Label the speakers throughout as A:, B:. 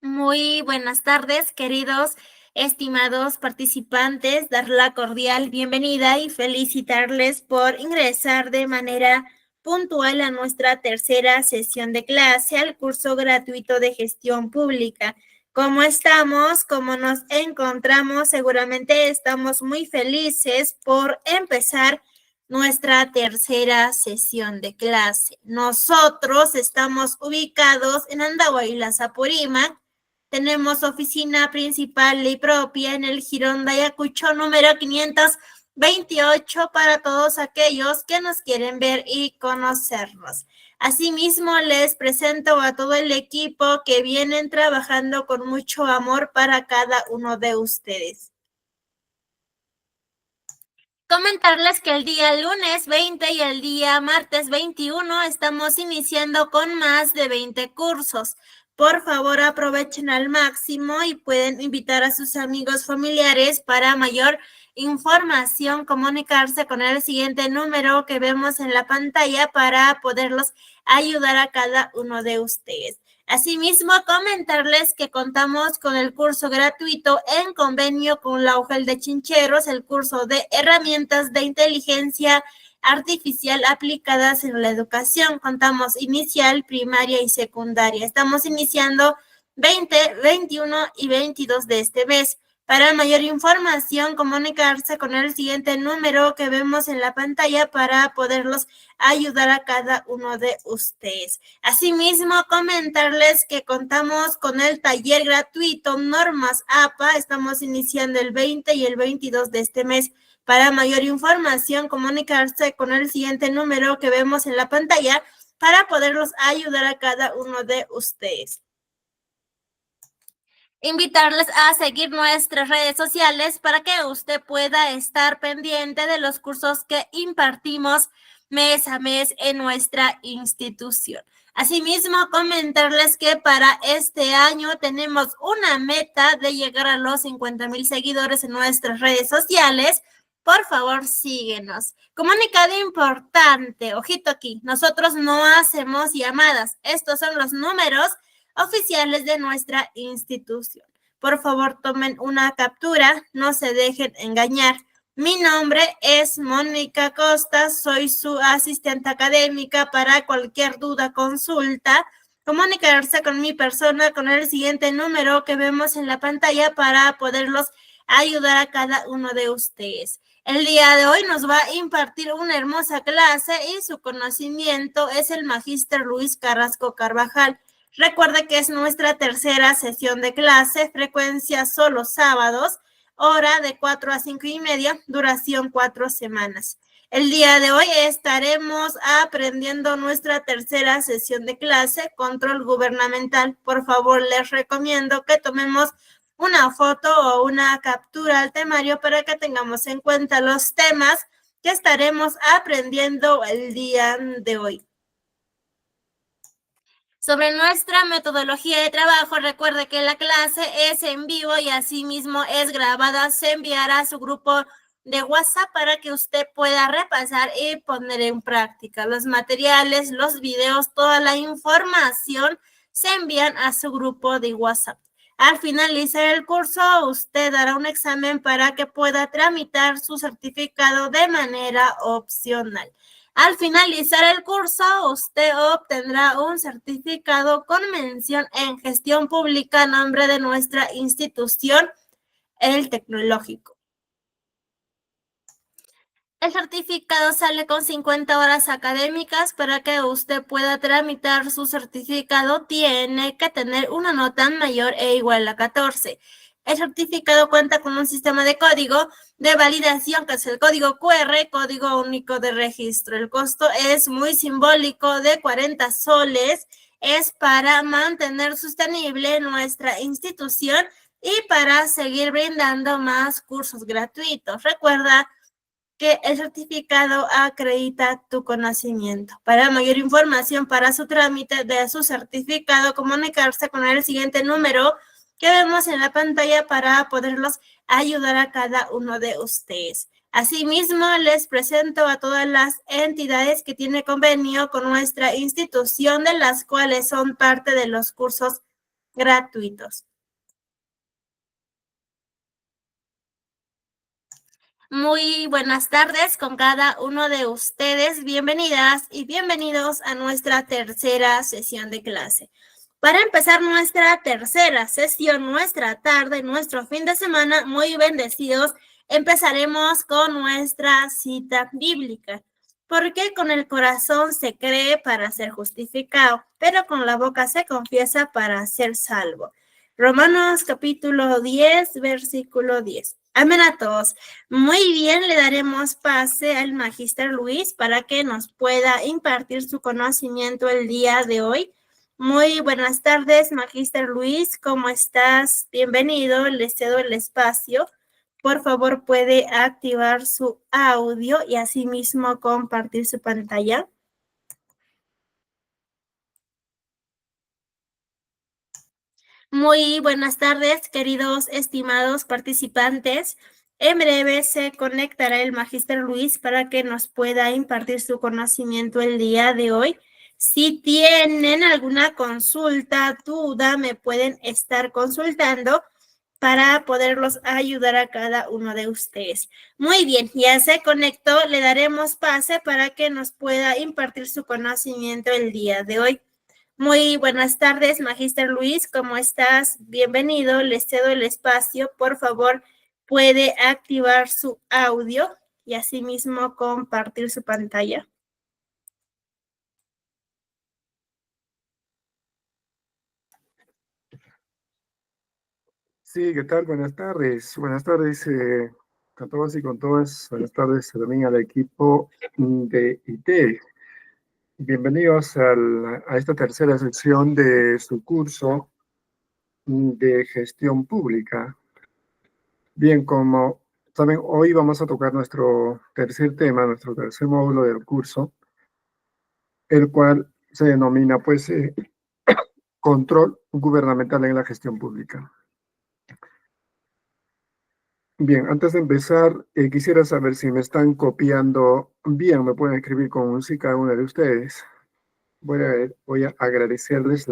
A: Muy buenas tardes, queridos, estimados participantes, dar la cordial bienvenida y felicitarles por ingresar de manera puntual a nuestra tercera sesión de clase al curso gratuito de gestión pública. ¿Cómo estamos? ¿Cómo nos encontramos? Seguramente estamos muy felices por empezar nuestra tercera sesión de clase. Nosotros estamos ubicados en Andahuaylas, Apurímac. Tenemos oficina principal y propia en el Jirón de Ayacucho número 528 para todos aquellos que nos quieren ver y conocernos. Asimismo, les presento a todo el equipo que vienen trabajando con mucho amor para cada uno de ustedes. Comentarles que el día lunes 20 y el día martes 21 estamos iniciando con más de 20 cursos. Por favor, aprovechen al máximo y pueden invitar a sus amigos familiares. Para mayor información, comunicarse con el siguiente número que vemos en la pantalla para poderlos ayudar a cada uno de ustedes. Asimismo, comentarles que contamos con el curso gratuito en convenio con la UJEL de Chincheros, el curso de herramientas de inteligencia artificial aplicadas en la educación. Contamos inicial, primaria y secundaria. Estamos iniciando 20, 21 y 22 de este mes. Para mayor información, comunicarse con el siguiente número que vemos en la pantalla para poderlos ayudar a cada uno de ustedes. Asimismo, comentarles que contamos con el taller gratuito Normas APA. Estamos iniciando el 20 y el 22 de este mes. Para mayor información, comunicarse con el siguiente número que vemos en la pantalla para poderlos ayudar a cada uno de ustedes. Invitarles a seguir nuestras redes sociales para que usted pueda estar pendiente de los cursos que impartimos mes a mes en nuestra institución. Asimismo, comentarles que para este año tenemos una meta de llegar a los 50,000 seguidores en nuestras redes sociales. Por favor, síguenos. Comunicado importante, ojito aquí, nosotros no hacemos llamadas. Estos son los números oficiales de nuestra institución. Por favor, tomen una captura, no se dejen engañar. Mi nombre es Mónica Costa, soy su asistente académica. Para cualquier duda, consulta, comunicarse con mi persona con el siguiente número que vemos en la pantalla para poderlos ayudar a cada uno de ustedes. El día de hoy nos va a impartir una hermosa clase y su conocimiento es el magíster Luis Carrasco Carvajal. Recuerde que es nuestra tercera sesión de clase, frecuencia solo sábados, hora de 4 a 5:30, duración 4 semanas. El día de hoy estaremos aprendiendo nuestra tercera sesión de clase, control gubernamental. Por favor, les recomiendo que tomemos una foto o una captura al temario para que tengamos en cuenta los temas que estaremos aprendiendo el día de hoy. Sobre nuestra metodología de trabajo, recuerde que la clase es en vivo y asimismo es grabada. Se enviará a su grupo de WhatsApp para que usted pueda repasar y poner en práctica los materiales, los videos, toda la información se envían a su grupo de WhatsApp. Al finalizar el curso, usted dará un examen para que pueda tramitar su certificado de manera opcional. Al finalizar el curso, usted obtendrá un certificado con mención en gestión pública a nombre de nuestra institución, el Tecnológico. El certificado sale con 50 horas académicas. Para que usted pueda tramitar su certificado, tiene que tener una nota mayor e igual a 14. El certificado cuenta con un sistema de código de validación, que es el código QR, código único de registro. El costo es muy simbólico, de 40 soles. Es para mantener sostenible nuestra institución y para seguir brindando más cursos gratuitos. Recuerda que el certificado acredita tu conocimiento. Para mayor información, para su trámite de su certificado, comunicarse con el siguiente número que vemos en la pantalla para poderlos ayudar a cada uno de ustedes. Asimismo, les presento a todas las entidades que tienen convenio con nuestra institución, de las cuales son parte de los cursos gratuitos. Muy buenas tardes con cada uno de ustedes. Bienvenidas y bienvenidos a nuestra tercera sesión de clase. Para empezar nuestra tercera sesión, nuestra tarde, nuestro fin de semana, muy bendecidos, empezaremos con nuestra cita bíblica. Porque con el corazón se cree para ser justificado, pero con la boca se confiesa para ser salvo. Romanos capítulo 10, versículo 10. Amén a todos. Muy bien, le daremos pase al Magíster Luis para que nos pueda impartir su conocimiento el día de hoy. Muy buenas tardes, Magíster Luis, ¿cómo estás? Bienvenido, le cedo el espacio. Por favor, puede activar su audio y asimismo compartir su pantalla. Muy buenas tardes, queridos estimados participantes. En breve se conectará el Magíster Luis para que nos pueda impartir su conocimiento el día de hoy. Si tienen alguna consulta, duda, me pueden estar consultando para poderlos ayudar a cada uno de ustedes. Muy bien, ya se conectó, le daremos pase para que nos pueda impartir su conocimiento el día de hoy. Muy buenas tardes, Magíster Luis, ¿cómo estás? Bienvenido, le cedo el espacio. Por favor, puede activar su audio y asimismo compartir su pantalla.
B: Sí, ¿qué tal? Buenas tardes. Buenas tardes a todos y con todas. Buenas tardes también al equipo de IT. Bienvenidos a esta tercera sección de su curso de gestión pública. Bien, como saben, hoy vamos a tocar nuestro tercer tema, nuestro tercer módulo del curso, el cual se denomina, pues, control gubernamental en la gestión pública. Bien, antes de empezar, quisiera saber si me están copiando bien. Me pueden escribir con un sí cada uno de ustedes. Voy a agradecerles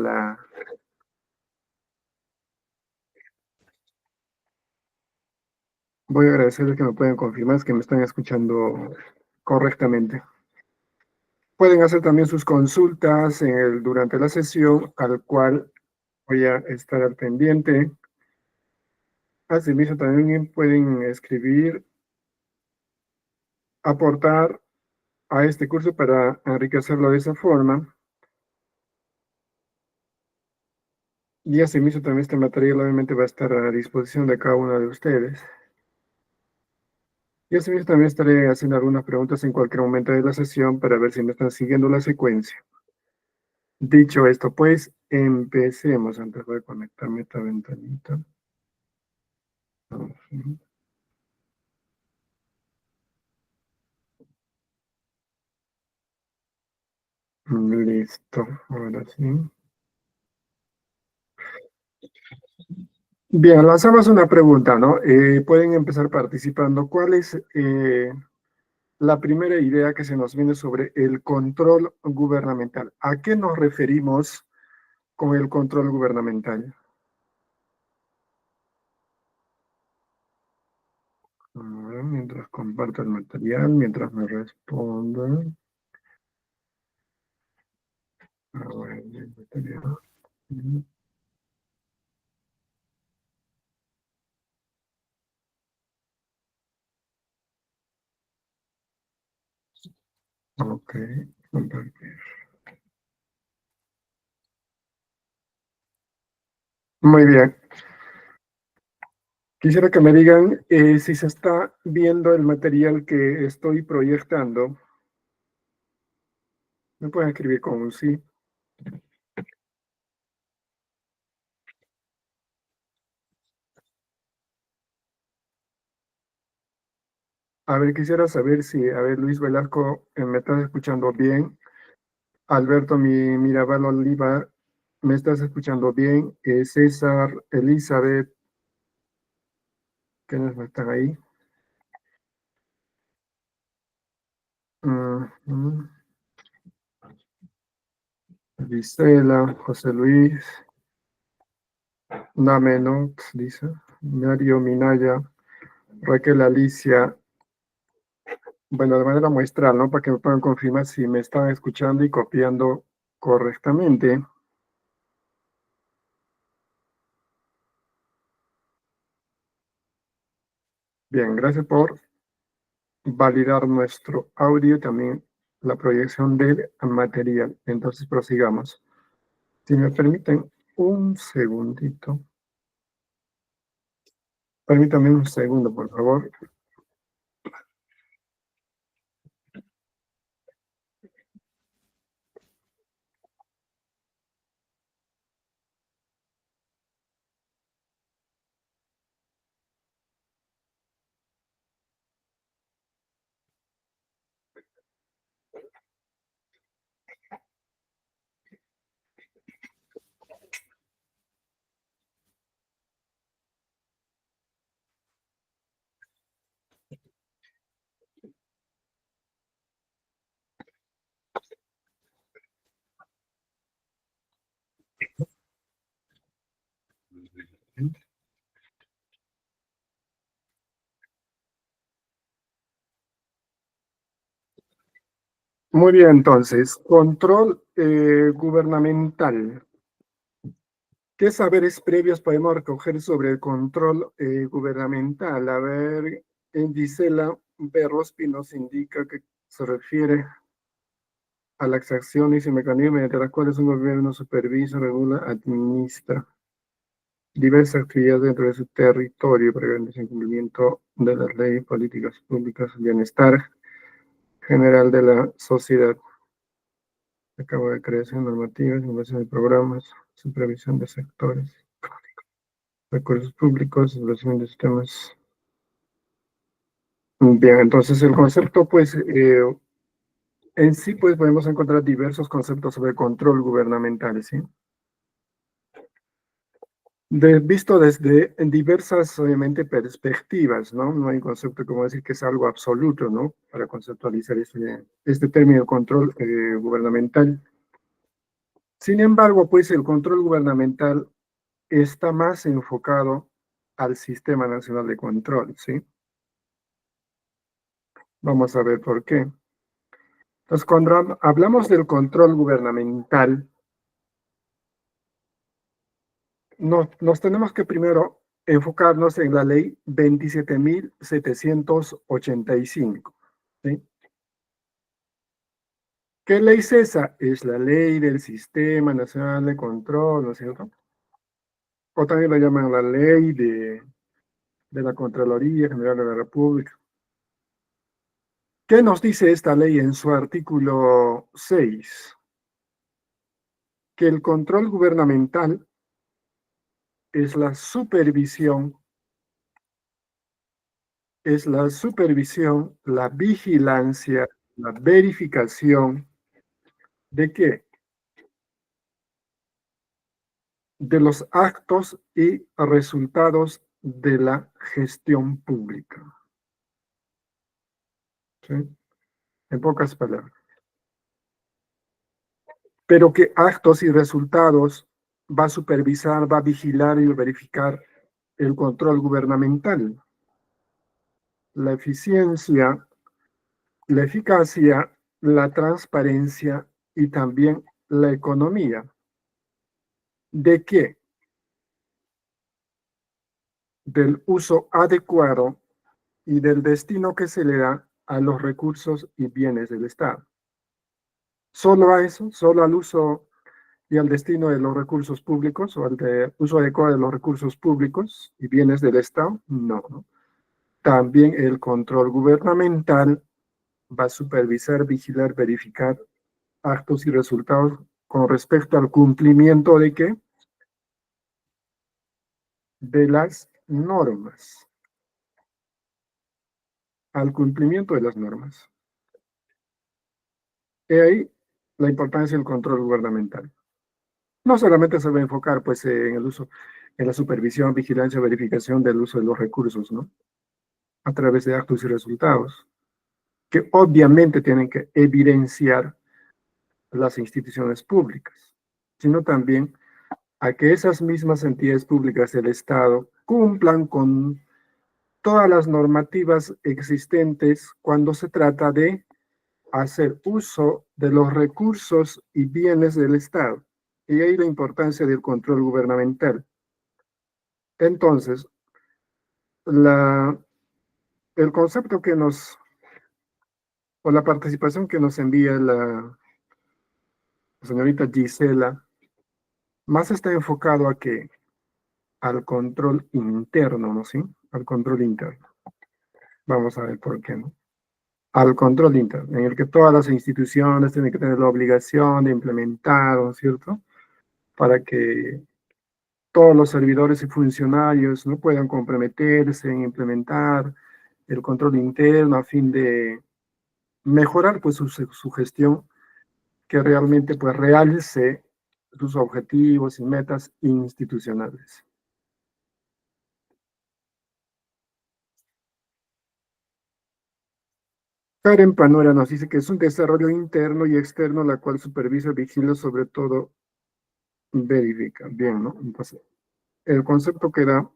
B: voy a agradecerles que me pueden confirmar que me están escuchando correctamente. Pueden hacer también sus consultas durante la sesión, al cual voy a estar al pendiente. Asimismo, también pueden escribir, aportar a este curso para enriquecerlo de esa forma. Y asimismo también este material obviamente va a estar a disposición de cada uno de ustedes. Y asimismo también estaré haciendo algunas preguntas en cualquier momento de la sesión para ver si me están siguiendo la secuencia. Dicho esto, pues empecemos. Antes voy a conectarme esta ventanita. Listo, ahora sí. Bien, lanzamos una pregunta, ¿no? Pueden empezar participando. ¿Cuál es la primera idea que se nos viene sobre el control gubernamental? ¿A qué nos referimos con el control gubernamental? Ahora, mientras comparto el material, mientras me respondan. Ahora, el material. Ok, compartir. Muy bien. Quisiera que me digan si se está viendo el material que estoy proyectando. Me pueden escribir con un sí. A ver, quisiera saber si, a ver, Luis Velasco, ¿me estás escuchando bien? Alberto Mirabal Oliva, ¿me estás escuchando bien? César, Elizabeth, ¿quiénes no están ahí? Gisela, José Luis. Namenot, dice. Mario Minaya, Raquel Alicia. Bueno, de manera muestral, ¿no? Para que me puedan confirmar si me están escuchando y copiando correctamente. Bien, gracias por validar nuestro audio y también la proyección del material. Entonces, prosigamos. Si me permiten un segundito. Permítame un segundo, por favor. Muy bien, entonces, control gubernamental. ¿Qué saberes previos podemos recoger sobre el control gubernamental? A ver, Gisela Berrospi nos indica que se refiere a las acciones y mecanismos mediante las cuales un gobierno supervisa, regula, administra diversas actividades dentro de su territorio para garantizar el cumplimiento de las leyes, políticas públicas, bienestar general de la sociedad. Acabo de creación normativa, innovación de programas, supervisión de sectores, recursos públicos, evaluación de sistemas. Bien, entonces el concepto, pues, en sí, pues, podemos encontrar diversos conceptos sobre control gubernamental, ¿sí? Visto desde diversas, obviamente, perspectivas, ¿no? No hay concepto como decir que es algo absoluto, ¿no? Para conceptualizar este término control gubernamental. Sin embargo, pues el control gubernamental está más enfocado al Sistema Nacional de Control, ¿sí? Vamos a ver por qué. Entonces, cuando hablamos del control gubernamental, nos tenemos que primero enfocarnos en la ley 27.785, ¿sí? ¿Qué ley es esa? Es la ley del Sistema Nacional de Control, ¿no es cierto? O también la llaman la ley de la Contraloría General de la República. ¿Qué nos dice esta ley en su artículo 6? Que el control gubernamental es la supervisión, la vigilancia, la verificación, ¿de qué? De los actos y resultados de la gestión pública. ¿Sí? En pocas palabras. Pero ¿qué actos y resultados va a supervisar, va a vigilar y verificar el control gubernamental? La eficiencia, la eficacia, la transparencia y también la economía. ¿De qué? Del uso adecuado y del destino que se le da a los recursos y bienes del Estado. ¿Solo a eso? ¿Solo al uso y al destino de los recursos públicos o al uso adecuado de los recursos públicos y bienes del Estado? No, ¿no? También el control gubernamental va a supervisar, vigilar, verificar actos y resultados con respecto al cumplimiento de qué? De las normas. Al cumplimiento de las normas. Y ahí la importancia del control gubernamental. No solamente se va a enfocar pues en el uso, en la supervisión, vigilancia, verificación del uso de los recursos, ¿no? A través de actos y resultados, que obviamente tienen que evidenciar las instituciones públicas, sino también a que esas mismas entidades públicas del Estado cumplan con todas las normativas existentes cuando se trata de hacer uso de los recursos y bienes del Estado. Y ahí la importancia del control gubernamental. Entonces, el concepto que o la participación que nos envía la señorita Gisela, más está enfocado a que al control interno, ¿no? ¿Sí? Al control interno. Vamos a ver por qué, ¿no? Al control interno, en el que todas las instituciones tienen que tener la obligación de implementar, ¿no es cierto? Para que todos los servidores y funcionarios no puedan comprometerse en implementar el control interno a fin de mejorar pues su gestión, que realmente pues realice sus objetivos y metas institucionales. Karen Panura nos dice que es un desarrollo interno y externo, la cual supervisa, vigila, sobre todo verifica. Bien, ¿no? Entonces, el concepto que da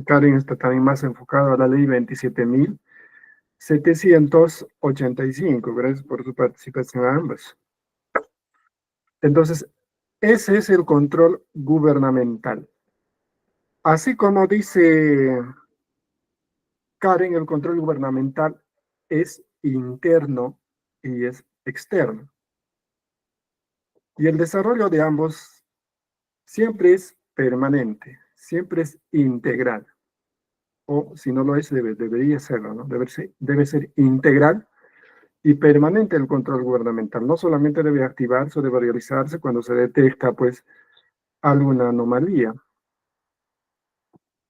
B: Karen está también más enfocado a la ley 27.785. Gracias por su participación a ambas. Entonces, ese es el control gubernamental. Así como dice Karen, el control gubernamental es interno y es externo. Y el desarrollo de ambos siempre es permanente, siempre es integral. O si no lo es, debería serlo, ¿no? Debe ser integral y permanente el control gubernamental. No solamente debe activarse o debe realizarse cuando se detecta, pues, alguna anomalía,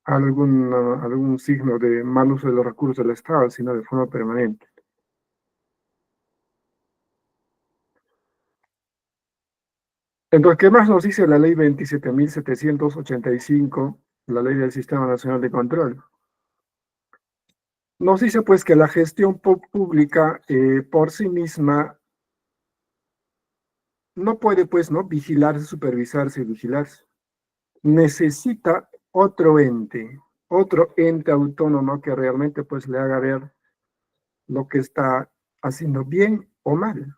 B: algún signo de mal uso de los recursos del Estado, sino de forma permanente. Entonces, ¿qué más nos dice la ley 27.785, la ley del Sistema Nacional de Control? Nos dice pues que la gestión pública por sí misma no puede pues no vigilarse, supervisarse y vigilarse. Necesita otro ente autónomo que realmente pues le haga ver lo que está haciendo bien o mal.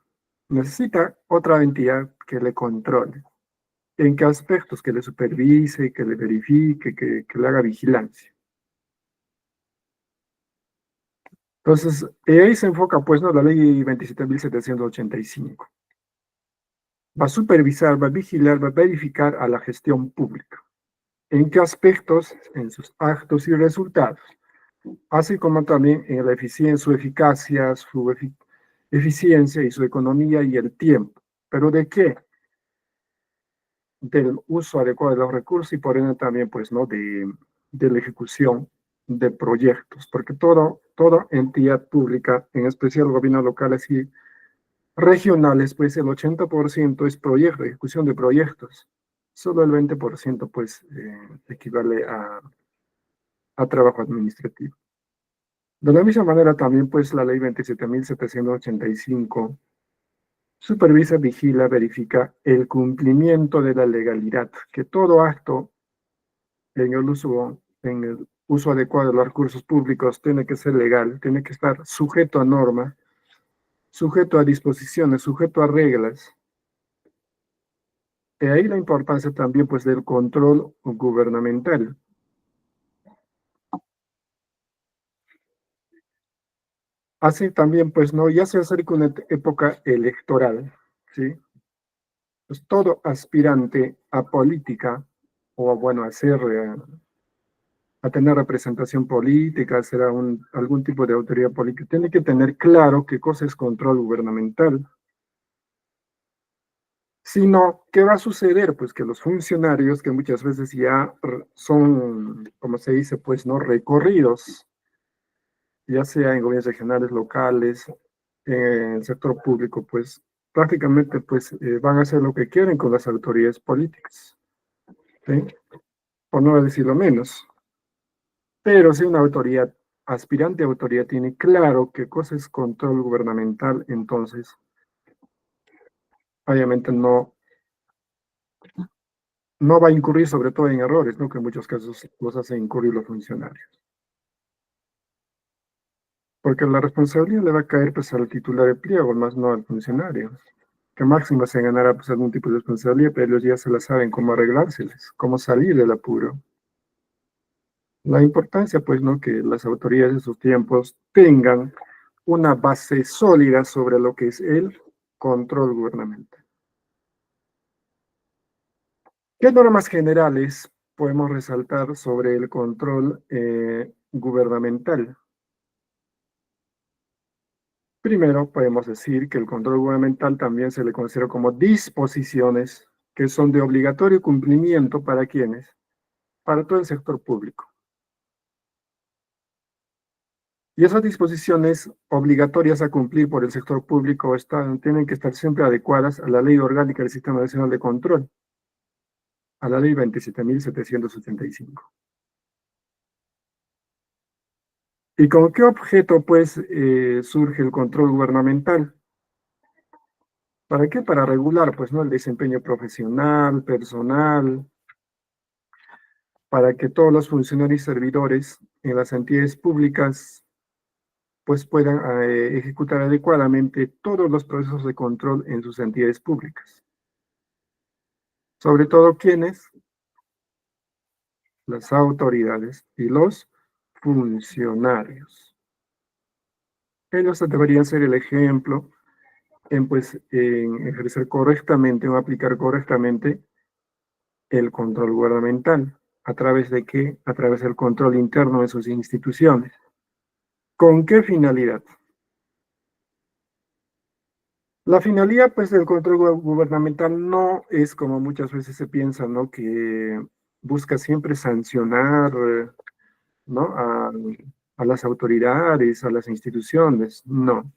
B: Necesita otra entidad que le controle. ¿En qué aspectos? Que le supervise, que le verifique, que le haga vigilancia. Entonces, ahí se enfoca pues no la ley 27.785. Va a supervisar, va a vigilar, va a verificar a la gestión pública. ¿En qué aspectos? En sus actos y resultados, así como también en la eficiencia, su eficacia, su eficiencia y su economía y el tiempo. ¿Pero de qué? Del uso adecuado de los recursos y por ende también, pues, ¿no? De la ejecución de proyectos, porque toda entidad pública, en especial gobiernos locales y regionales, pues el 80% es proyecto, ejecución de proyectos. Solo el 20% pues equivale a trabajo administrativo. De la misma manera también pues la ley 27.785 supervisa, vigila, verifica el cumplimiento de la legalidad, que todo acto en el uso adecuado de los recursos públicos tiene que ser legal, tiene que estar sujeto a norma, sujeto a disposiciones, sujeto a reglas. De ahí la importancia también pues del control gubernamental. Así también pues no, ya se acerca una época electoral, ¿sí? Pues todo aspirante a política o bueno, a tener representación política, a ser algún tipo de autoridad política, tiene que tener claro qué cosa es control gubernamental. Si no, ¿qué va a suceder? Pues que los funcionarios, que muchas veces ya son, como se dice, pues no recorridos, ya sea en gobiernos regionales, locales, en el sector público, pues prácticamente pues van a hacer lo que quieren con las autoridades políticas, ¿sí? Por no decirlo menos. Pero si una autoridad, aspirante a autoridad, tiene claro qué cosa es control gubernamental, entonces obviamente no va a incurrir sobre todo en errores, ¿no? Que en muchos casos los hacen incurrir los funcionarios. Porque la responsabilidad le va a caer pues al titular de pliego, más no al funcionario. Que máximo se ganará pues algún tipo de responsabilidad, pero ellos ya se la saben cómo arreglárseles, cómo salir del apuro. La importancia pues, ¿no? Que las autoridades de sus tiempos tengan una base sólida sobre lo que es el control gubernamental. ¿Qué normas generales podemos resaltar sobre el control gubernamental? Primero, podemos decir que el control gubernamental también se le considera como disposiciones que son de obligatorio cumplimiento para quienes, para todo el sector público. Y esas disposiciones obligatorias a cumplir por el sector público tienen que estar siempre adecuadas a la Ley Orgánica del Sistema Nacional de Control, a la Ley 27.785. ¿Y con qué objeto, pues, surge el control gubernamental? ¿Para qué? Para regular, pues, ¿no? El desempeño profesional, personal, para que todos los funcionarios y servidores en las entidades públicas, pues, puedan ejecutar adecuadamente todos los procesos de control en sus entidades públicas. Sobre todo, ¿quiénes? Las autoridades y los funcionarios. Ellos deberían ser el ejemplo en ejercer correctamente o aplicar correctamente el control gubernamental. ¿A través de qué? A través del control interno de sus instituciones. ¿Con qué finalidad? La finalidad, pues, del control gubernamental no es como muchas veces se piensa, ¿no? Que busca siempre sancionar, ¿no? A las autoridades, a las instituciones, no.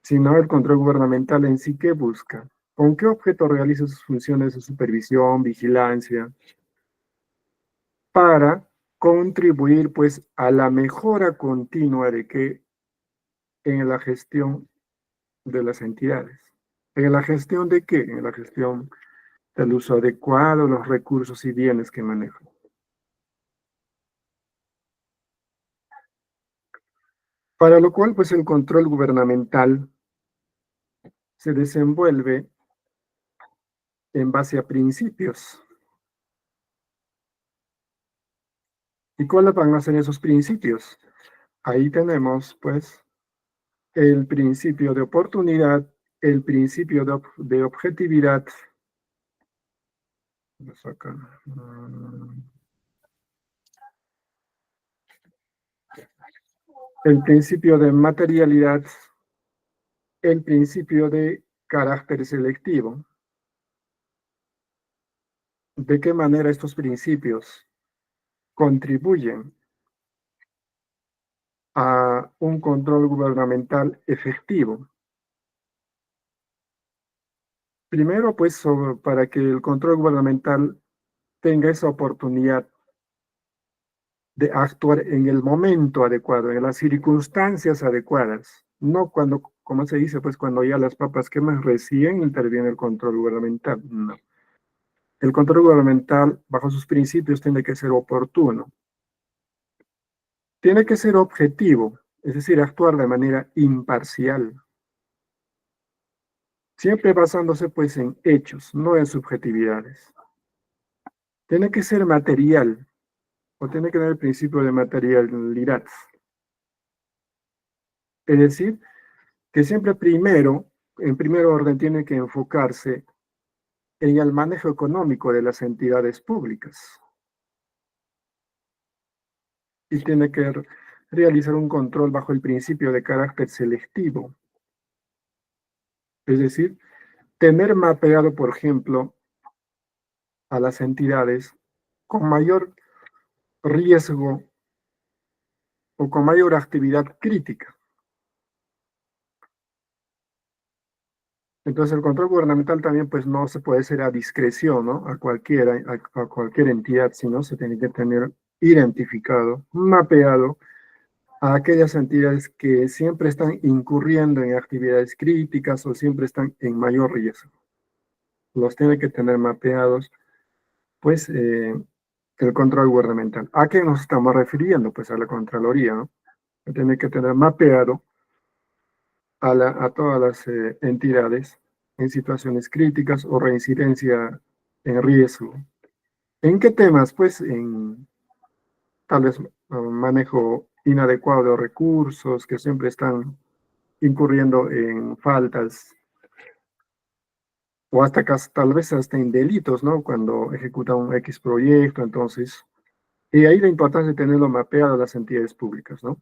B: Sino el control gubernamental en sí, ¿qué busca? ¿Con qué objeto realiza sus funciones de supervisión, vigilancia? Para contribuir, pues, a la mejora continua de que en la gestión de las entidades. ¿En la gestión de qué? En la gestión del uso adecuado de los recursos y bienes que manejan. Para lo cual, pues, el control gubernamental se desenvuelve en base a principios. ¿Y cuáles van a ser esos principios? Ahí tenemos, pues, el principio de oportunidad, el principio de objetividad, el principio de materialidad, el principio de carácter selectivo. ¿De qué manera estos principios contribuyen a un control gubernamental efectivo? Primero, pues, para que el control gubernamental tenga esa oportunidad de actuar en el momento adecuado, en las circunstancias adecuadas, no cuando, como se dice, pues cuando ya las papas queman recién interviene el control gubernamental, no. El control gubernamental, bajo sus principios, tiene que ser oportuno. Tiene que ser objetivo, es decir, actuar de manera imparcial. Siempre basándose, pues, en hechos, no en subjetividades. Tiene que ser material, o tiene que tener el principio de materialidad. Es decir, que siempre primero, en primer orden, tiene que enfocarse en el manejo económico de las entidades públicas. Y tiene que realizar un control bajo el principio de carácter selectivo. Es decir, tener mapeado, por ejemplo, a las entidades con mayor riesgo o con mayor actividad crítica. Entonces el control gubernamental también, pues, no se puede hacer a discreción, ¿no? A cualquier entidad, sino se tiene que tener identificado, mapeado a aquellas entidades que siempre están incurriendo en actividades críticas o siempre están en mayor riesgo. Los tiene que tener mapeados pues el control gubernamental. ¿A qué nos estamos refiriendo? Pues a la Contraloría, ¿no? Tiene que tener mapeado a todas las entidades en situaciones críticas o reincidencia en riesgo. ¿En qué temas? Pues en tal vez manejo inadecuado de recursos que siempre están incurriendo en faltas o hasta tal vez hasta en delitos, ¿no? Cuando ejecutan un X proyecto, entonces, y ahí la importancia de tenerlo mapeado a las entidades públicas, ¿no?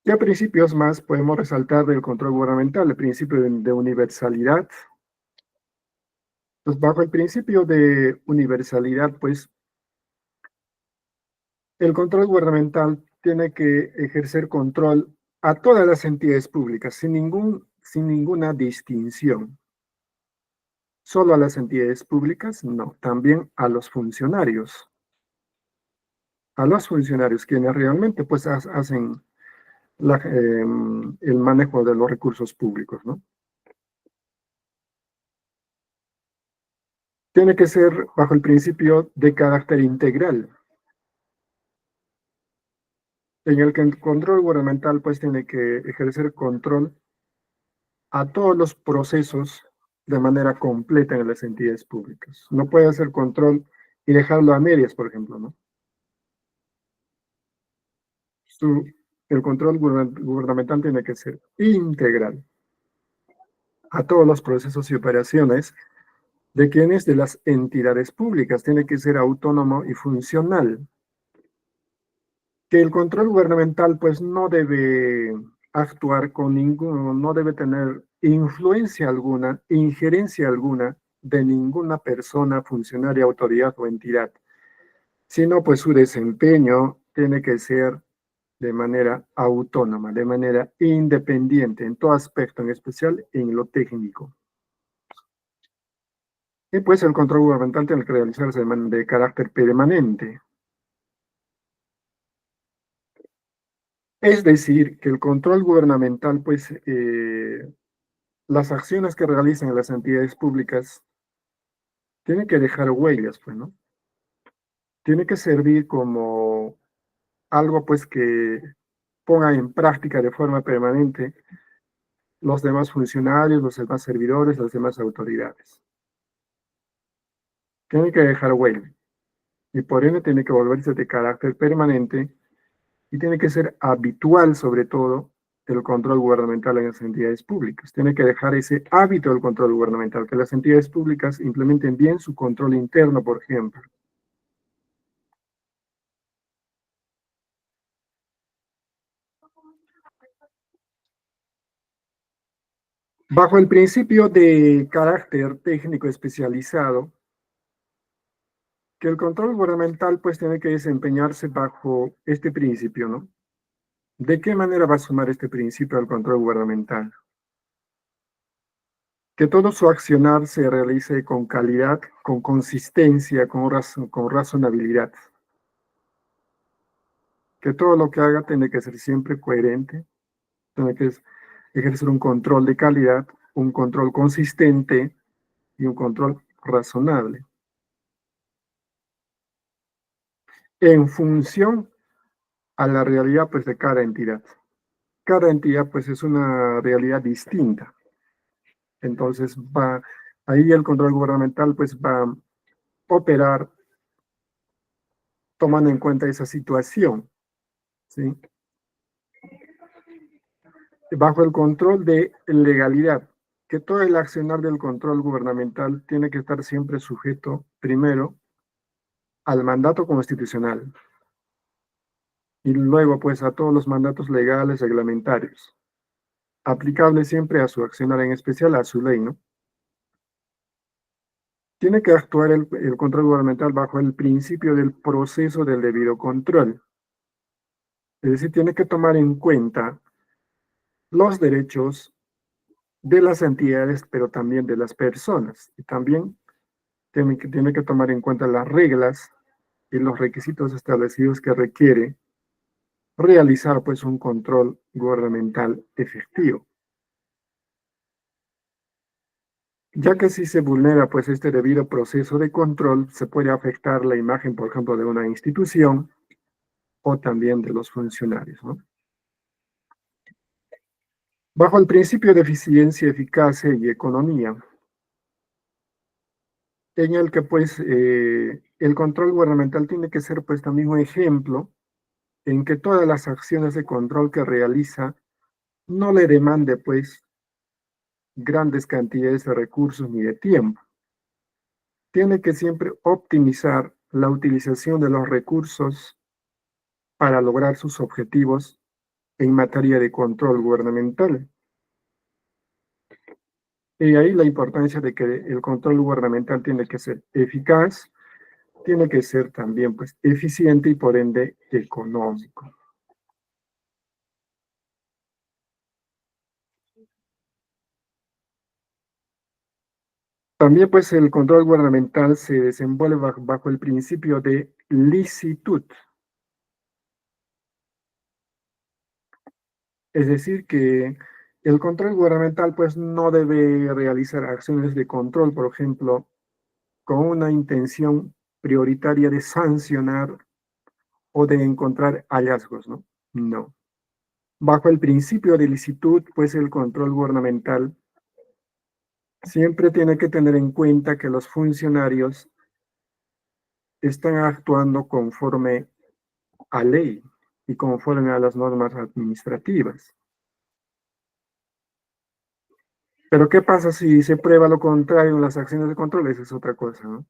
B: ¿Qué principios más podemos resaltar del control gubernamental? El principio de universalidad. Pues bajo el principio de universalidad, pues el control gubernamental tiene que ejercer control a todas las entidades públicas, sin ninguna distinción. Solo a las entidades públicas, no, también a los funcionarios. A los funcionarios, quienes realmente pues hacen el manejo de los recursos públicos, ¿no? Tiene que ser bajo el principio de carácter integral, en el que el control gubernamental pues tiene que ejercer control a todos los procesos de manera completa en las entidades públicas. No puede hacer control y dejarlo a medias, por ejemplo, ¿no? El control gubernamental tiene que ser integral a todos los procesos y operaciones de quienes de las entidades públicas. Tiene que ser autónomo y funcional. Que el control gubernamental pues no debe actuar con ninguno, no debe tener influencia alguna, injerencia alguna de ninguna persona, funcionaria, autoridad o entidad, sino pues su desempeño tiene que ser de manera autónoma, de manera independiente en todo aspecto, en especial en lo técnico. Y pues el control gubernamental tiene que realizarse de carácter permanente. Es decir, que el control gubernamental, pues, las acciones que realizan las entidades públicas tienen que dejar huellas, pues, ¿no? Tiene que servir como algo, pues, que ponga en práctica de forma permanente los demás funcionarios, los demás servidores, las demás autoridades. Tiene que dejar huella y por ende tiene que volverse de carácter permanente y tiene que ser habitual, sobre todo, el control gubernamental en las entidades públicas. Tiene que dejar ese hábito del control gubernamental, que las entidades públicas implementen bien su control interno, por ejemplo. Bajo el principio de carácter técnico especializado, que el control gubernamental pues tiene que desempeñarse bajo este principio, ¿no? ¿De qué manera va a sumar este principio al control gubernamental? Que todo su accionar se realice con calidad, con consistencia, con razonabilidad. Que todo lo que haga tiene que ser siempre coherente, tiene que ejercer un control de calidad, un control consistente y un control razonable. En función a la realidad pues de cada entidad. Cada entidad pues es una realidad distinta. Entonces ahí el control gubernamental pues va a operar tomando en cuenta esa situación, ¿sí? Bajo el control de legalidad, que todo el accionar del control gubernamental tiene que estar siempre sujeto, primero, al mandato constitucional y luego, pues, a todos los mandatos legales reglamentarios, aplicables siempre a su accionar, en especial a su ley, ¿no? Tiene que actuar el control gubernamental bajo el principio del proceso del debido control. Es decir, tiene que tomar en cuenta los derechos de las entidades, pero también de las personas. Y también tiene que tomar en cuenta las reglas y los requisitos establecidos que requiere realizar pues un control gubernamental efectivo. ya que si se vulnera pues este debido proceso de control, se puede afectar la imagen, por ejemplo, de una institución o también de los funcionarios, ¿no? Bajo el principio de eficiencia, eficacia y economía, en el que pues el control gubernamental tiene que ser pues también un ejemplo en que todas las acciones de control que realiza no le demande pues grandes cantidades de recursos ni de tiempo. Tiene que siempre optimizar la utilización de los recursos para lograr sus objetivos en materia de control gubernamental. Y ahí la importancia de que el control gubernamental tiene que ser eficaz, tiene que ser también pues eficiente y por ende económico. También pues el control gubernamental se desenvuelve bajo el principio de licitud. Es decir, que el control gubernamental pues no debe realizar acciones de control, por ejemplo, con una intención prioritaria de sancionar o de encontrar hallazgos, ¿no? No. Bajo el principio de licitud, pues el control gubernamental siempre tiene que tener en cuenta que los funcionarios están actuando conforme a ley y conforme a las normas administrativas. Pero ¿qué pasa si se prueba lo contrario en las acciones de control? Esa es otra cosa, ¿no?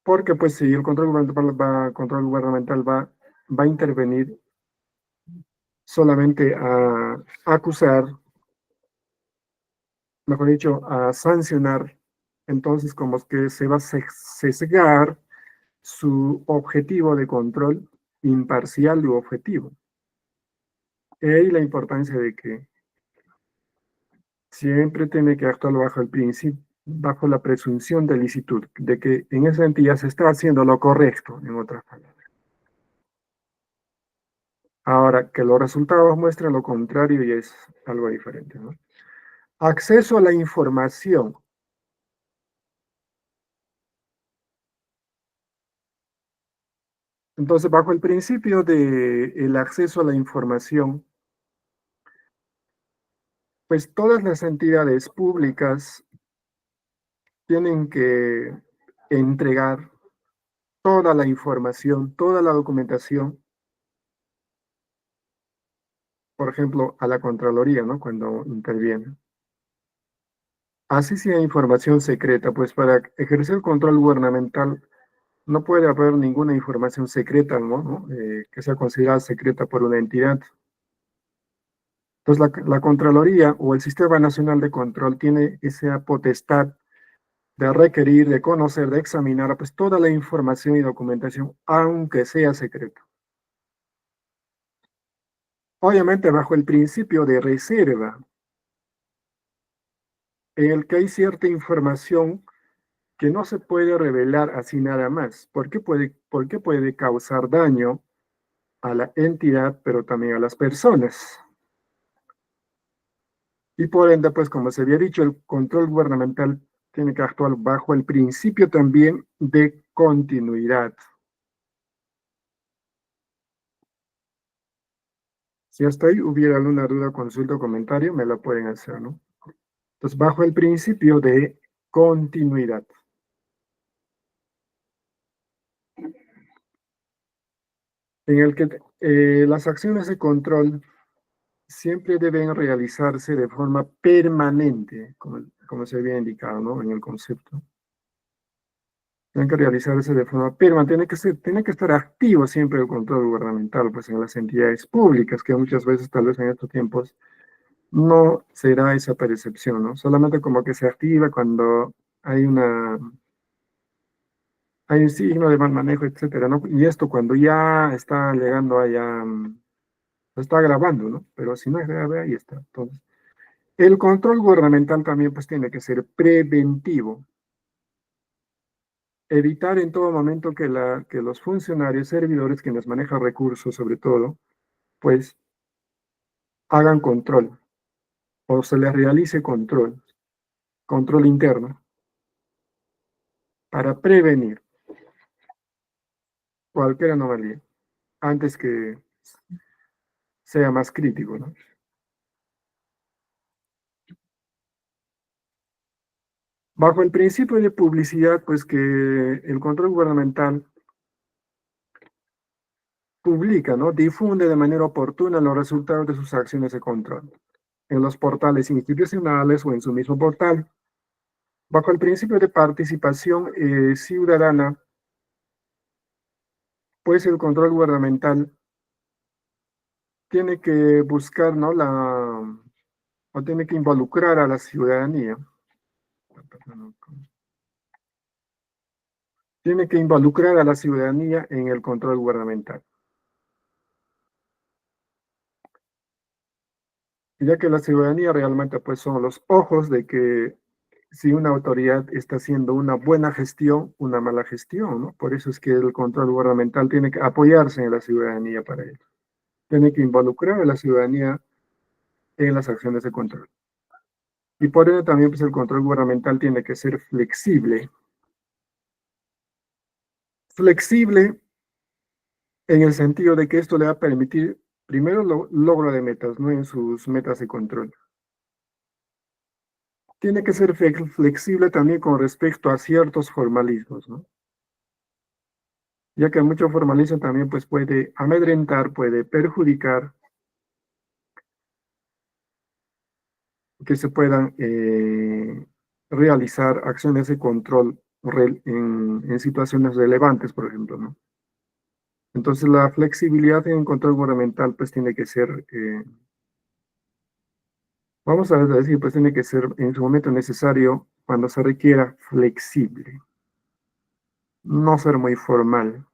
B: Porque pues si el control gubernamental va a intervenir solamente a acusar, mejor dicho, a sancionar, entonces como es que se va a sesgar su objetivo de control imparcial u objetivo. Y ahí la importancia de que siempre tiene que actuar bajo el principio, bajo la presunción de licitud, de que en esa entidad se está haciendo lo correcto, en otras palabras. Ahora, que los resultados muestran lo contrario y es algo diferente, ¿no? Acceso a la información. Entonces, bajo el principio del acceso a la información, pues todas las entidades públicas tienen que entregar toda la información, toda la documentación, por ejemplo, a la Contraloría, ¿no? Cuando interviene. Así sea información secreta, pues para ejercer control gubernamental no puede haber ninguna información secreta, ¿no? Que sea considerada secreta por una entidad. Entonces, la Contraloría o el Sistema Nacional de Control tiene esa potestad de requerir, de conocer, de examinar pues, toda la información y documentación, aunque sea secreta. Obviamente, bajo el principio de reserva, en el que hay cierta información que no se puede revelar así nada más, porque puede causar daño a la entidad, pero también a las personas. Y por ende, pues como se había dicho, el control gubernamental tiene que actuar bajo el principio también de continuidad. Si hasta ahí hubiera alguna duda, consulta o comentario, me la pueden hacer, ¿no? Entonces, bajo el principio de continuidad. En el que las acciones de control siempre deben realizarse de forma permanente, como se había indicado, ¿no? En el concepto. Tienen que realizarse de forma permanente, tiene que estar activo siempre el control gubernamental, pues en las entidades públicas, que muchas veces, tal vez en estos tiempos, no se da esa percepción, ¿no? Solamente como que se activa cuando hay hay un signo de mal manejo, etcétera, ¿no? Y esto cuando ya está llegando allá, lo está grabando, ¿no? Pero si no es grave, ahí está. Entonces, el control gubernamental también pues tiene que ser preventivo. Evitar en todo momento que los funcionarios, servidores, quienes manejan recursos sobre todo, pues hagan control. o se le realice control interno, para prevenir cualquier anomalía antes que sea más crítico, ¿no? Bajo el principio de publicidad, pues que el control gubernamental publica, ¿no? Difunde de manera oportuna los resultados de sus acciones de control en los portales institucionales o en su mismo portal. Bajo el principio de participación ciudadana, pues el control gubernamental tiene que buscar, ¿no? O tiene que involucrar a la ciudadanía. Tiene que involucrar a la ciudadanía en el control gubernamental. Ya que la ciudadanía realmente pues son los ojos de que si una autoridad está haciendo una buena gestión, una mala gestión, ¿no? Por eso es que el control gubernamental tiene que apoyarse en la ciudadanía para ello. Tiene que involucrar a la ciudadanía en las acciones de control. Y por ello también pues el control gubernamental tiene que ser flexible. Flexible en el sentido de que esto le va a permitir primero logro de metas, ¿no? En sus metas de control. Tiene que ser flexible también con respecto a ciertos formalismos, ¿no? Ya que mucho formalismo también pues puede amedrentar, puede perjudicar que se puedan realizar acciones de control en situaciones relevantes, por ejemplo, ¿no? Entonces la flexibilidad en el control gubernamental pues tiene que ser, vamos a decir, pues tiene que ser en su momento necesario cuando se requiera flexible, no ser muy formal,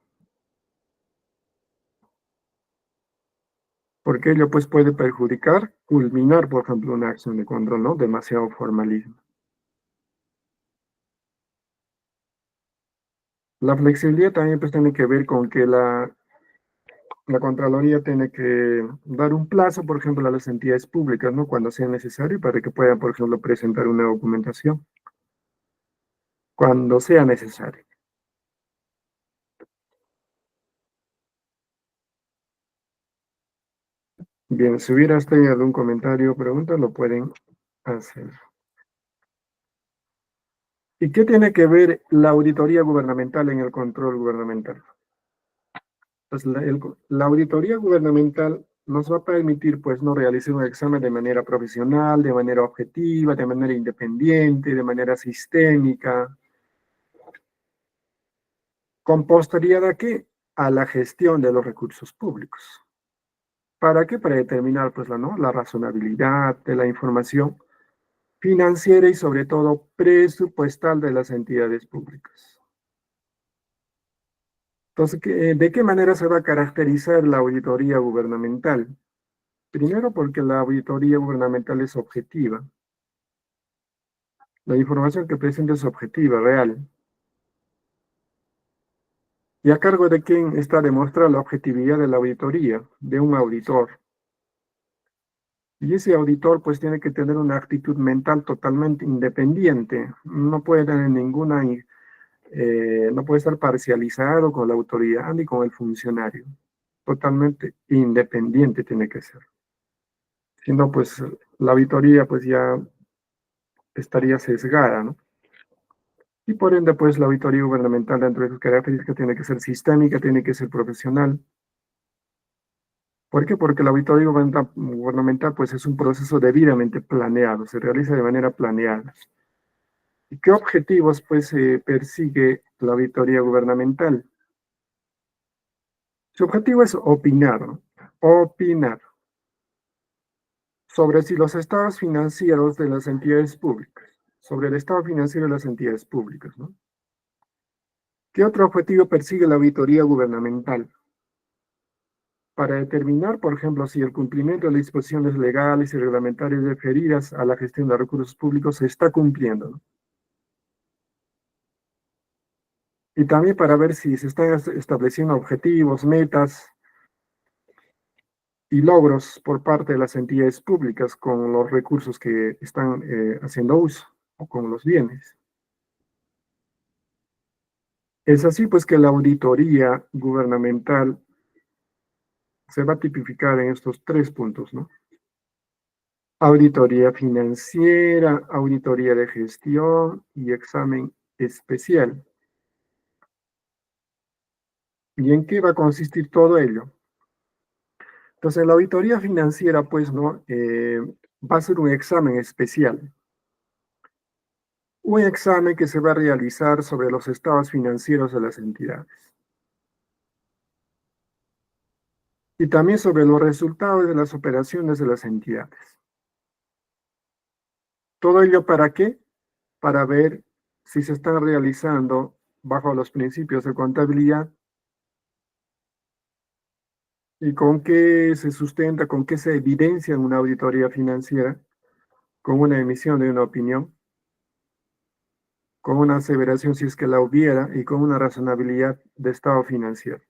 B: porque ello pues puede perjudicar, culminar, por ejemplo, una acción de control, ¿no? Demasiado formalismo. La flexibilidad también pues tiene que ver con que la Contraloría tiene que dar un plazo, por ejemplo, a las entidades públicas, ¿no? Cuando sea necesario para que puedan, por ejemplo, presentar una documentación. Cuando sea necesario. Bien, si hubiera tenido algún comentario o pregunta, lo pueden hacer. ¿Y qué tiene que ver la auditoría gubernamental en el control gubernamental? Pues la auditoría gubernamental nos va a permitir, pues, no realizar un examen de manera profesional, de manera objetiva, de manera independiente, de manera sistémica, con posterioridad a qué? A la gestión de los recursos públicos. ¿Para qué? Para determinar, pues, la razonabilidad de la información financiera y sobre todo presupuestal de las entidades públicas. Entonces, ¿de qué manera se va a caracterizar la auditoría gubernamental? Primero, porque la auditoría gubernamental es objetiva. La información que presenta es objetiva, real. ¿Y a cargo de quién está demostrada la objetividad de la auditoría? De un auditor. Y ese auditor pues tiene que tener una actitud mental totalmente independiente. No puede tener no puede estar parcializado con la autoridad ni con el funcionario. Totalmente independiente tiene que ser. Si no, pues la auditoría pues ya estaría sesgada, ¿no? Y por ende, pues la auditoría gubernamental dentro de sus características tiene que ser sistémica, tiene que ser profesional. ¿Por qué? Porque la auditoría gubernamental pues es un proceso debidamente planeado, se realiza de manera planeada. ¿Y qué objetivos pues persigue la auditoría gubernamental? Su objetivo es opinar, ¿no? Opinar sobre si los estados financieros de las entidades públicas, sobre el estado financiero de las entidades públicas, ¿no? ¿Qué otro objetivo persigue la auditoría gubernamental? Para determinar, por ejemplo, si el cumplimiento de las disposiciones legales y reglamentarias referidas a la gestión de recursos públicos se está cumpliendo, ¿no? Y también para ver si se están estableciendo objetivos, metas, y logros por parte de las entidades públicas con los recursos que están haciendo uso o con los bienes. Es así pues que la auditoría gubernamental se va a tipificar en estos 3 puntos, ¿no? Auditoría financiera, auditoría de gestión y examen especial. ¿Y en qué va a consistir todo ello? Entonces, la auditoría financiera, pues, ¿no? Va a ser un examen especial. Un examen que se va a realizar sobre los estados financieros de las entidades. Y también sobre los resultados de las operaciones de las entidades. ¿Todo ello para qué? Para ver si se están realizando bajo los principios de contabilidad y con qué se sustenta, con qué se evidencia en una auditoría financiera, con una emisión de una opinión, con una aseveración si es que la hubiera y con una razonabilidad de estado financiero.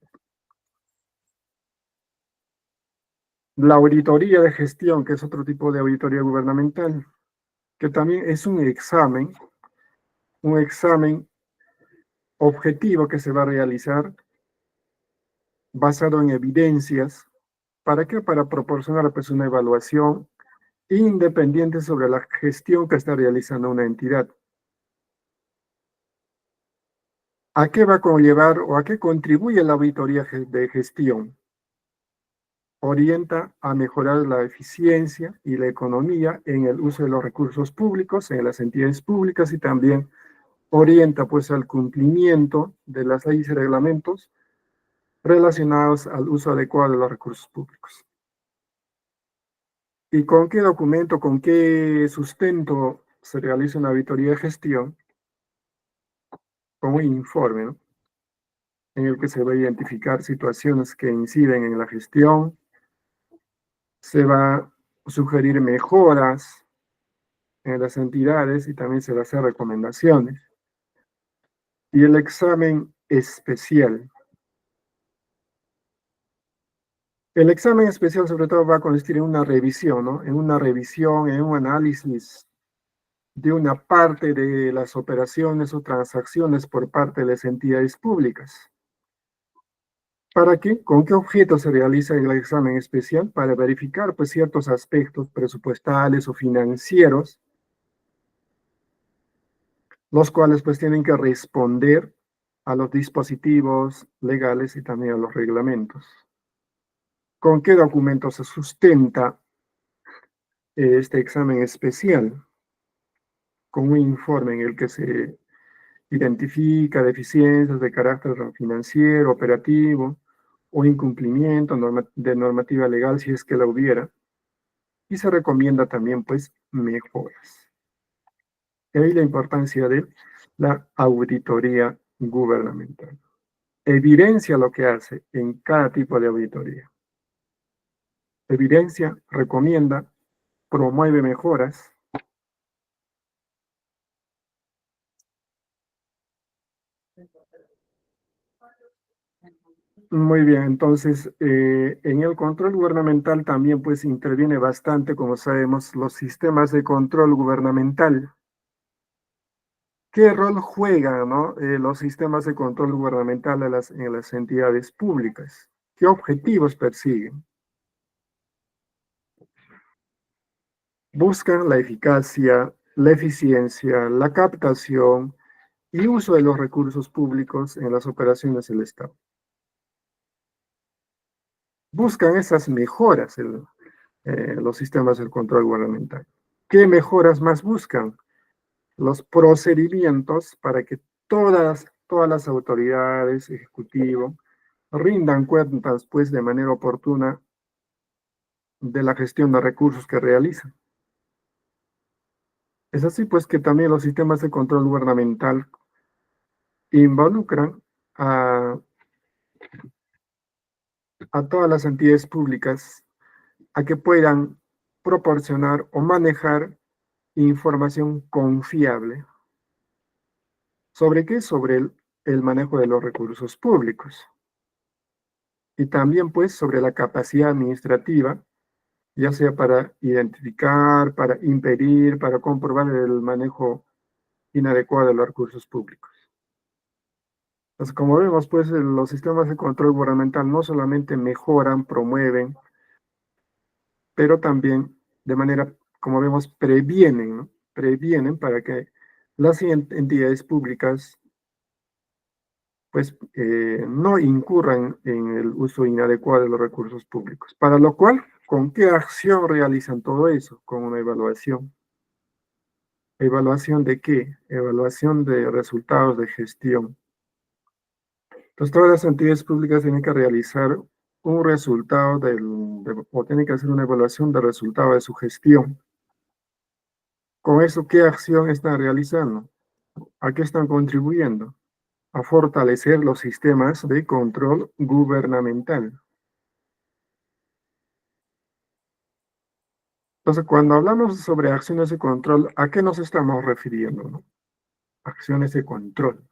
B: La auditoría de gestión, que es otro tipo de auditoría gubernamental, que también es un examen objetivo que se va a realizar basado en evidencias. ¿Para qué? Para proporcionar pues una evaluación independiente sobre la gestión que está realizando una entidad. ¿A qué va a conllevar o a qué contribuye la auditoría de gestión? Orienta a mejorar la eficiencia y la economía en el uso de los recursos públicos, en las entidades públicas, y también orienta pues al cumplimiento de las leyes y reglamentos relacionados al uso adecuado de los recursos públicos. ¿Y con qué documento, con qué sustento se realiza una auditoría de gestión? Con un informe, ¿no? En el que se va a identificar situaciones que inciden en la gestión, se va a sugerir mejoras en las entidades y también se va a hacer recomendaciones. Y el examen especial. El examen especial sobre todo va a consistir en una revisión, ¿no? En una revisión, en un análisis de una parte de las operaciones o transacciones por parte de las entidades públicas. ¿Para qué? ¿Con qué objeto se realiza el examen especial? Para verificar pues, ciertos aspectos presupuestales o financieros, los cuales pues tienen que responder a los dispositivos legales y también a los reglamentos. ¿Con qué documento se sustenta este examen especial? Con un informe en el que se identifica deficiencias de carácter financiero, operativo o incumplimiento de normativa legal si es que la hubiera. Y se recomienda también, pues, mejoras. Y ahí la importancia de la auditoría gubernamental. Evidencia lo que hace en cada tipo de auditoría. Evidencia, recomienda, promueve mejoras. Muy bien, entonces en el control gubernamental también pues interviene bastante, como sabemos, los sistemas de control gubernamental. ¿Qué rol juegan, ¿no? Los sistemas de control gubernamental en las entidades públicas? ¿Qué objetivos persiguen? Buscan la eficacia, la eficiencia, la captación y uso de los recursos públicos en las operaciones del Estado. Buscan esas mejoras los sistemas del control gubernamental. ¿Qué mejoras más buscan? Los procedimientos para que todas las autoridades, ejecutivo, rindan cuentas pues de manera oportuna de la gestión de recursos que realizan. Es así pues que también los sistemas de control gubernamental involucran a todas las entidades públicas a que puedan proporcionar o manejar información confiable. ¿Sobre qué? Sobre el manejo de los recursos públicos. y también pues sobre la capacidad administrativa, ya sea para identificar, para impedir, para comprobar el manejo inadecuado de los recursos públicos. Entonces, como vemos, pues los sistemas de control gubernamental no solamente mejoran, promueven, pero también de manera, como vemos, previenen, ¿no? Previenen para que las entidades públicas pues no incurran en el uso inadecuado de los recursos públicos. Para lo cual, ¿con qué acción realizan todo eso? Con una evaluación. ¿Evaluación de qué? Evaluación de resultados de gestión. Entonces, todas las entidades públicas tienen que realizar un resultado o tienen que hacer una evaluación del resultado de su gestión. Con eso, ¿qué acción están realizando? ¿A qué están contribuyendo? A fortalecer los sistemas de control gubernamental. Entonces, cuando hablamos sobre acciones de control, ¿a qué nos estamos refiriendo, no? Acciones de control.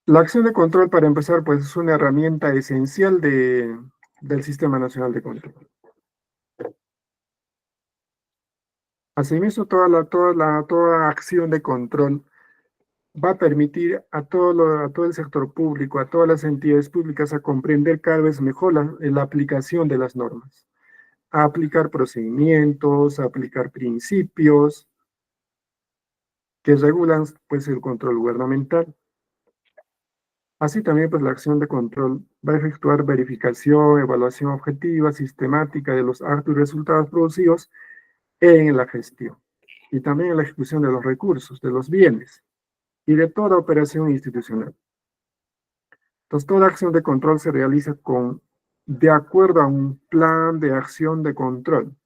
B: La acción de control, para empezar, pues es una herramienta esencial del Sistema Nacional de Control. Asimismo, toda acción de control va a permitir a todo el sector público, a todas las entidades públicas a comprender cada vez mejor la aplicación de las normas, a aplicar procedimientos, a aplicar principios que regulan pues, el control gubernamental. Así también pues, la acción de control va a efectuar verificación, evaluación objetiva, sistemática de los actos y resultados producidos en la gestión y también en la ejecución de los recursos, de los bienes y de toda operación institucional. Entonces, toda acción de control se realiza de acuerdo a un plan de acción de control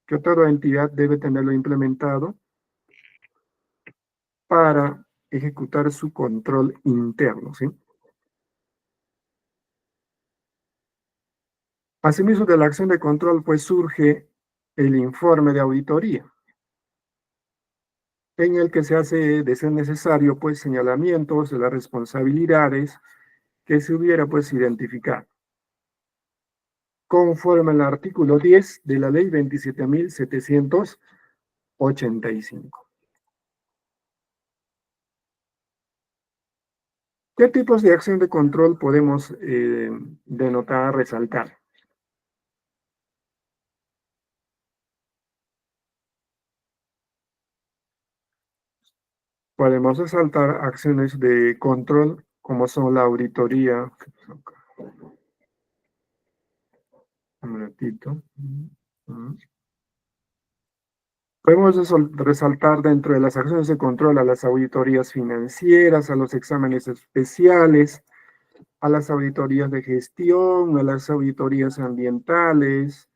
B: que toda entidad debe tenerlo implementado para ejecutar su control interno, ¿sí? Asimismo, de la acción de control, pues surge el informe de auditoría, en el que se hace, de ser necesario, pues señalamientos de las responsabilidades que se hubiera, pues, identificado, conforme al artículo 10 de la ley 27.785. ¿Qué tipos de acción de control podemos denotar, resaltar? Podemos resaltar acciones de control como son la auditoría. Un ratito. Podemos resaltar dentro de las acciones de control a las auditorías financieras, a los exámenes especiales, a las auditorías de gestión, a las auditorías ambientales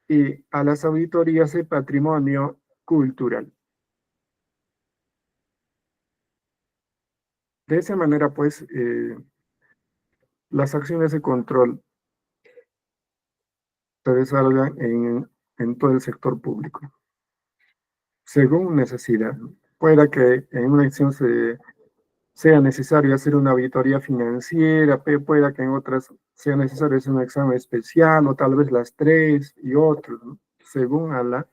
B: y a las auditorías de patrimonio cultural. De esa manera, pues, las acciones de control se desarrollan en todo el sector público, según necesidad. Pueda que en una acción sea necesario hacer una auditoría financiera, pueda que en otras sea necesario hacer un examen especial, o tal vez las tres y otros, ¿no? Según a la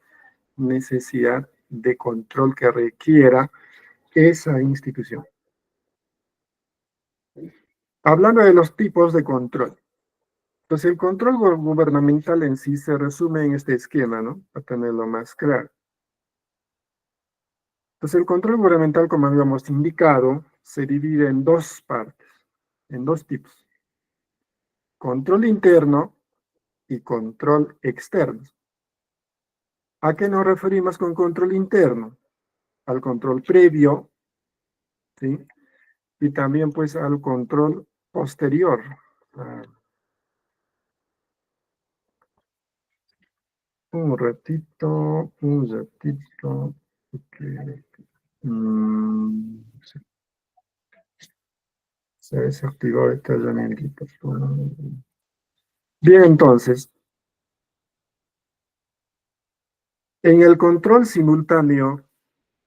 B: necesidad de control que requiera esa institución. Hablando de los tipos de control. Entonces, el control gubernamental en sí se resume en este esquema, ¿no? Para tenerlo más claro. Entonces, el control gubernamental, como habíamos indicado, se divide en dos partes, en dos tipos. Control interno y control externo. ¿A qué nos referimos con control interno? Al control previo, ¿sí? Y también, pues, al control posterior. Un ratito, un ratito. Okay. Se desactivó esta herramienta. Bien, entonces, en el control simultáneo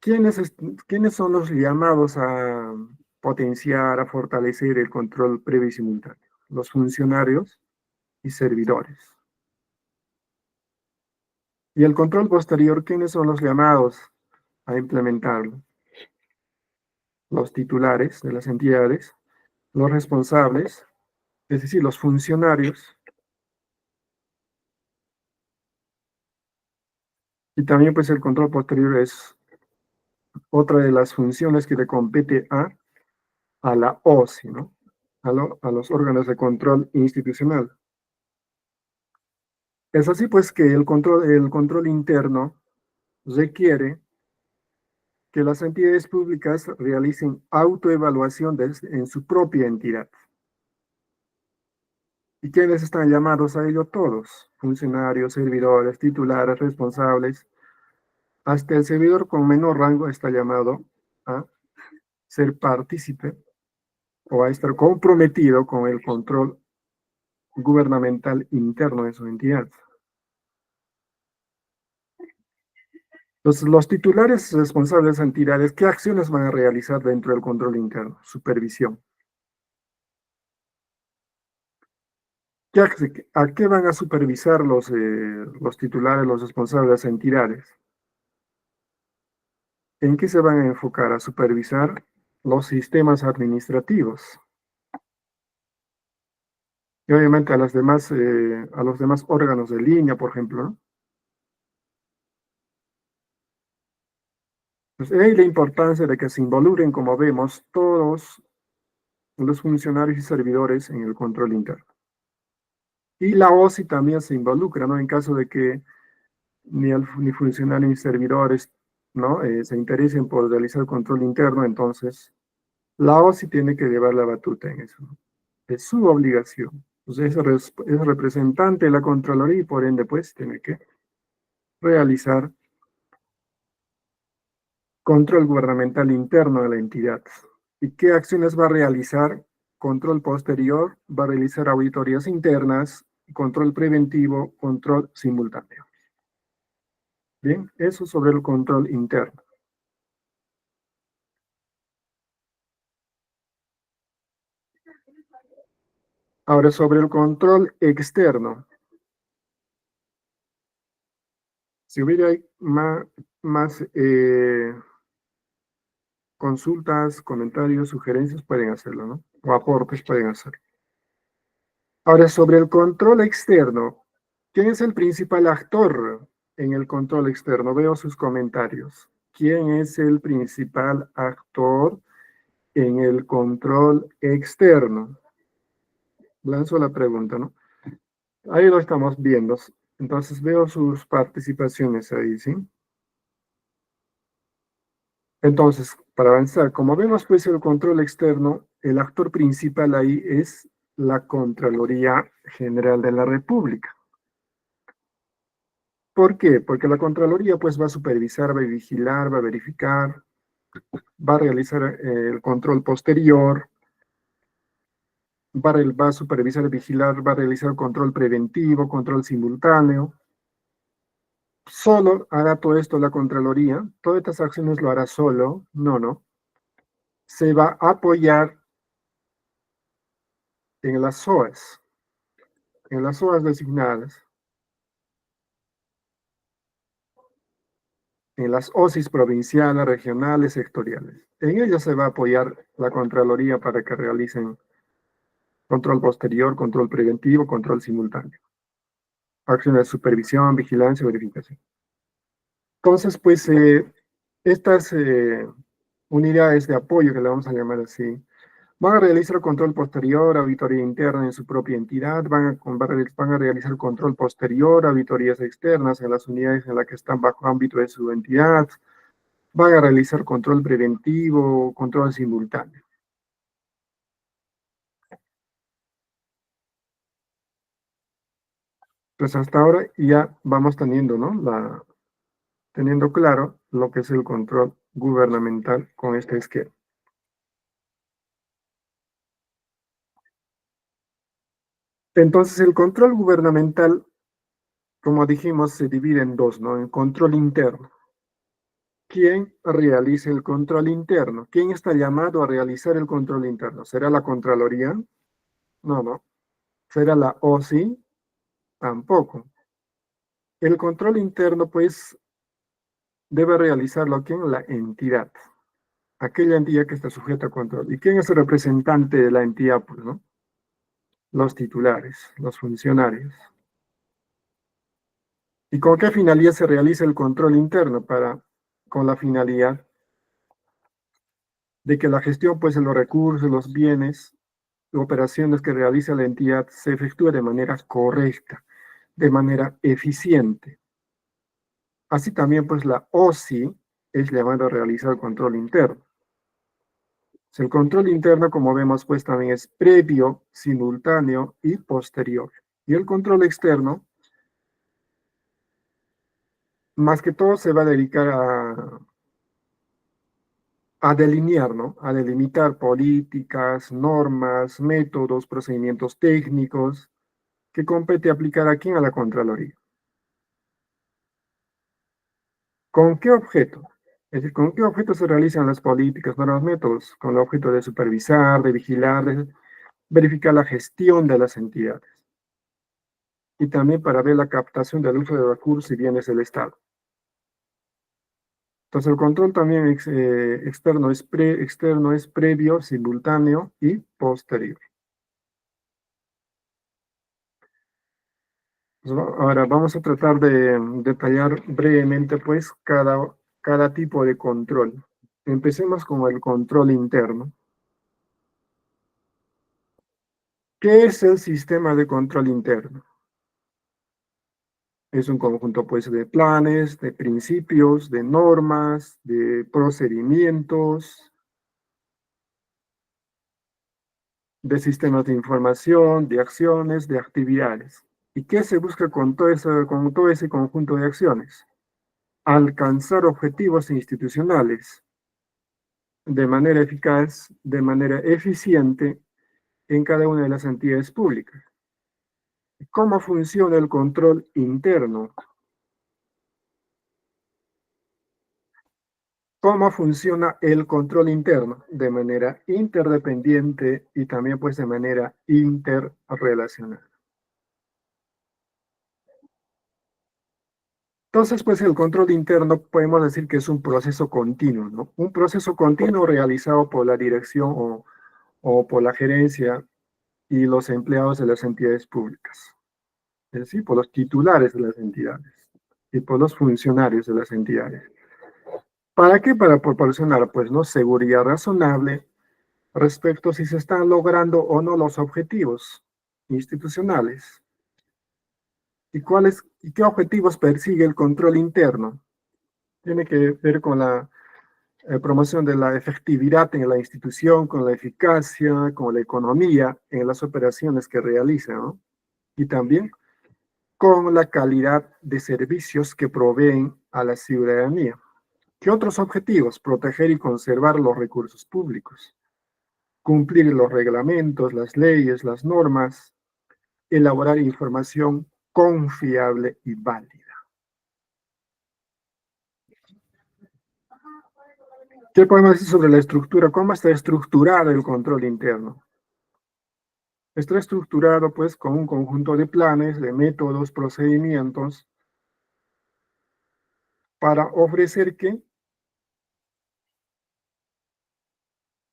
B: ¿Quiénes son los llamados a potenciar, a fortalecer el control previo y simultáneo? Los funcionarios y servidores. Y el control posterior, ¿quiénes son los llamados a implementarlo? Los titulares de las entidades, los responsables, es decir, los funcionarios, y también pues el control posterior es otra de las funciones que le compete a la OSI, ¿no? A los órganos de control institucional. Es así pues que el control interno requiere que las entidades públicas realicen autoevaluación en su propia entidad. ¿Y quiénes están llamados a ello? Todos, funcionarios, servidores, titulares, responsables. Hasta el servidor con menor rango está llamado a ser partícipe o a estar comprometido con el control gubernamental interno de su entidad. Entonces, los titulares responsables de entidades, ¿qué acciones van a realizar dentro del control interno? Supervisión. ¿A qué van a supervisar los titulares, los responsables de las entidades? ¿En qué se van a enfocar? A supervisar los sistemas administrativos. Y obviamente a a los demás órganos de línea, por ejemplo, ¿no? Pues hay la importancia de que se involucren, como vemos, todos los funcionarios y servidores en el control interno. Y la OSI también se involucra, ¿no? En caso de que ni funcionarios ni servidores, ¿no? Se interesen por realizar control interno, entonces la OSI tiene que llevar la batuta en eso, ¿no? Es su obligación. Entonces es representante de la Contraloría y por ende, pues, tiene que realizar control gubernamental interno de la entidad. ¿Y qué acciones va a realizar? Control posterior, va a realizar auditorías internas, control preventivo, control simultáneo. Bien, eso sobre el control interno. Ahora, sobre el control externo. Si hubiera más consultas, comentarios, sugerencias, pueden hacerlo, ¿no? O aportes pueden hacerlo. Ahora, sobre el control externo, ¿quién es el principal actor en el control externo? Veo sus comentarios. ¿Quién es el principal actor en el control externo? Lanzo la pregunta, ¿no? Ahí lo estamos viendo. Entonces veo sus participaciones ahí, ¿sí? Entonces, para avanzar, como vemos, pues el control externo, el actor principal ahí es la Contraloría General de la República. ¿Por qué? Porque la Contraloría pues va a supervisar, va a vigilar, va a verificar, va a realizar el control posterior, va a supervisar, vigilar, va a realizar control preventivo, control simultáneo. Solo hará todo esto la Contraloría, todas estas acciones lo hará solo, no. Se va a apoyar en las SOAs, designadas, en las OSIs provinciales, regionales, sectoriales. En ellas se va a apoyar la Contraloría para que realicen control posterior, control preventivo, control simultáneo. Acciones de supervisión, vigilancia, verificación. Entonces, pues, estas unidades de apoyo, que le vamos a llamar así, van a realizar control posterior, auditoría interna en su propia entidad, van a realizar control posterior, auditorías externas en las unidades en las que están bajo ámbito de su entidad, van a realizar control preventivo, control simultáneo. Pues hasta ahora ya vamos teniendo, ¿no? Teniendo claro lo que es el control gubernamental con este esquema. Entonces, el control gubernamental, como dijimos, se divide en dos, ¿no? En control interno. ¿quién realiza el control interno? ¿Quién está llamado a realizar el control interno? ¿Será la Contraloría? No, no. ¿Será la OSI? Tampoco. El control interno, pues, debe realizarlo ¿quién? La entidad. Aquella entidad que está sujeta a control. ¿Y quién es el representante de la entidad? Pues, ¿no? Los titulares, los funcionarios. ¿Y con qué finalidad se realiza el control interno? Con la finalidad de que la gestión pues, de los recursos, los bienes, operaciones que realiza la entidad se efectúe de manera correcta, de manera eficiente. Así también, pues, la OSI es llamada a realizar el control interno. El control interno, como vemos, pues también es previo, simultáneo y posterior. Y el control externo, más que todo, se va a dedicar a delinear, ¿no? A delimitar políticas, normas, métodos, procedimientos técnicos que compete aplicar aquí a la Contraloría. ¿Con qué objeto? Es decir, ¿con qué objeto se realizan las políticas, normas, métodos? Con el objeto de supervisar, de vigilar, de verificar la gestión de las entidades. Y también para ver la captación del uso de recursos y bienes del Estado. Entonces, el control también externo es previo, simultáneo y posterior. Pues, ahora vamos a tratar de detallar brevemente pues cada tipo de control. Empecemos con el control interno. ¿Qué es el sistema de control interno? Es un conjunto pues de planes, de principios, de normas, de procedimientos, de sistemas de información, de acciones, de actividades. ¿Y qué se busca con todo ese conjunto de acciones? Alcanzar objetivos institucionales de manera eficaz, de manera eficiente en cada una de las entidades públicas. ¿Cómo funciona el control interno? ¿Cómo funciona el control interno? De manera interdependiente y también pues de manera interrelacional. Entonces, pues el control interno podemos decir que es un proceso continuo, ¿no? Un proceso continuo realizado por la dirección o por la gerencia y los empleados de las entidades públicas. Es decir, por los titulares de las entidades y por los funcionarios de las entidades. ¿Para qué? Para proporcionar, pues, ¿no? Seguridad razonable respecto a si se están logrando o no los objetivos institucionales. ¿Y qué objetivos persigue el control interno? Tiene que ver con la promoción de la efectividad en la institución, con la eficacia, con la economía en las operaciones que realiza, ¿no? Y también con la calidad de servicios que proveen a la ciudadanía. ¿Qué otros objetivos? Proteger y conservar los recursos públicos, cumplir los reglamentos, las leyes, las normas, elaborar información confiable y válida. ¿Qué podemos decir sobre la estructura? ¿Cómo está estructurado el control interno? Está estructurado pues con un conjunto de planes, de métodos, procedimientos para ofrecer ¿qué?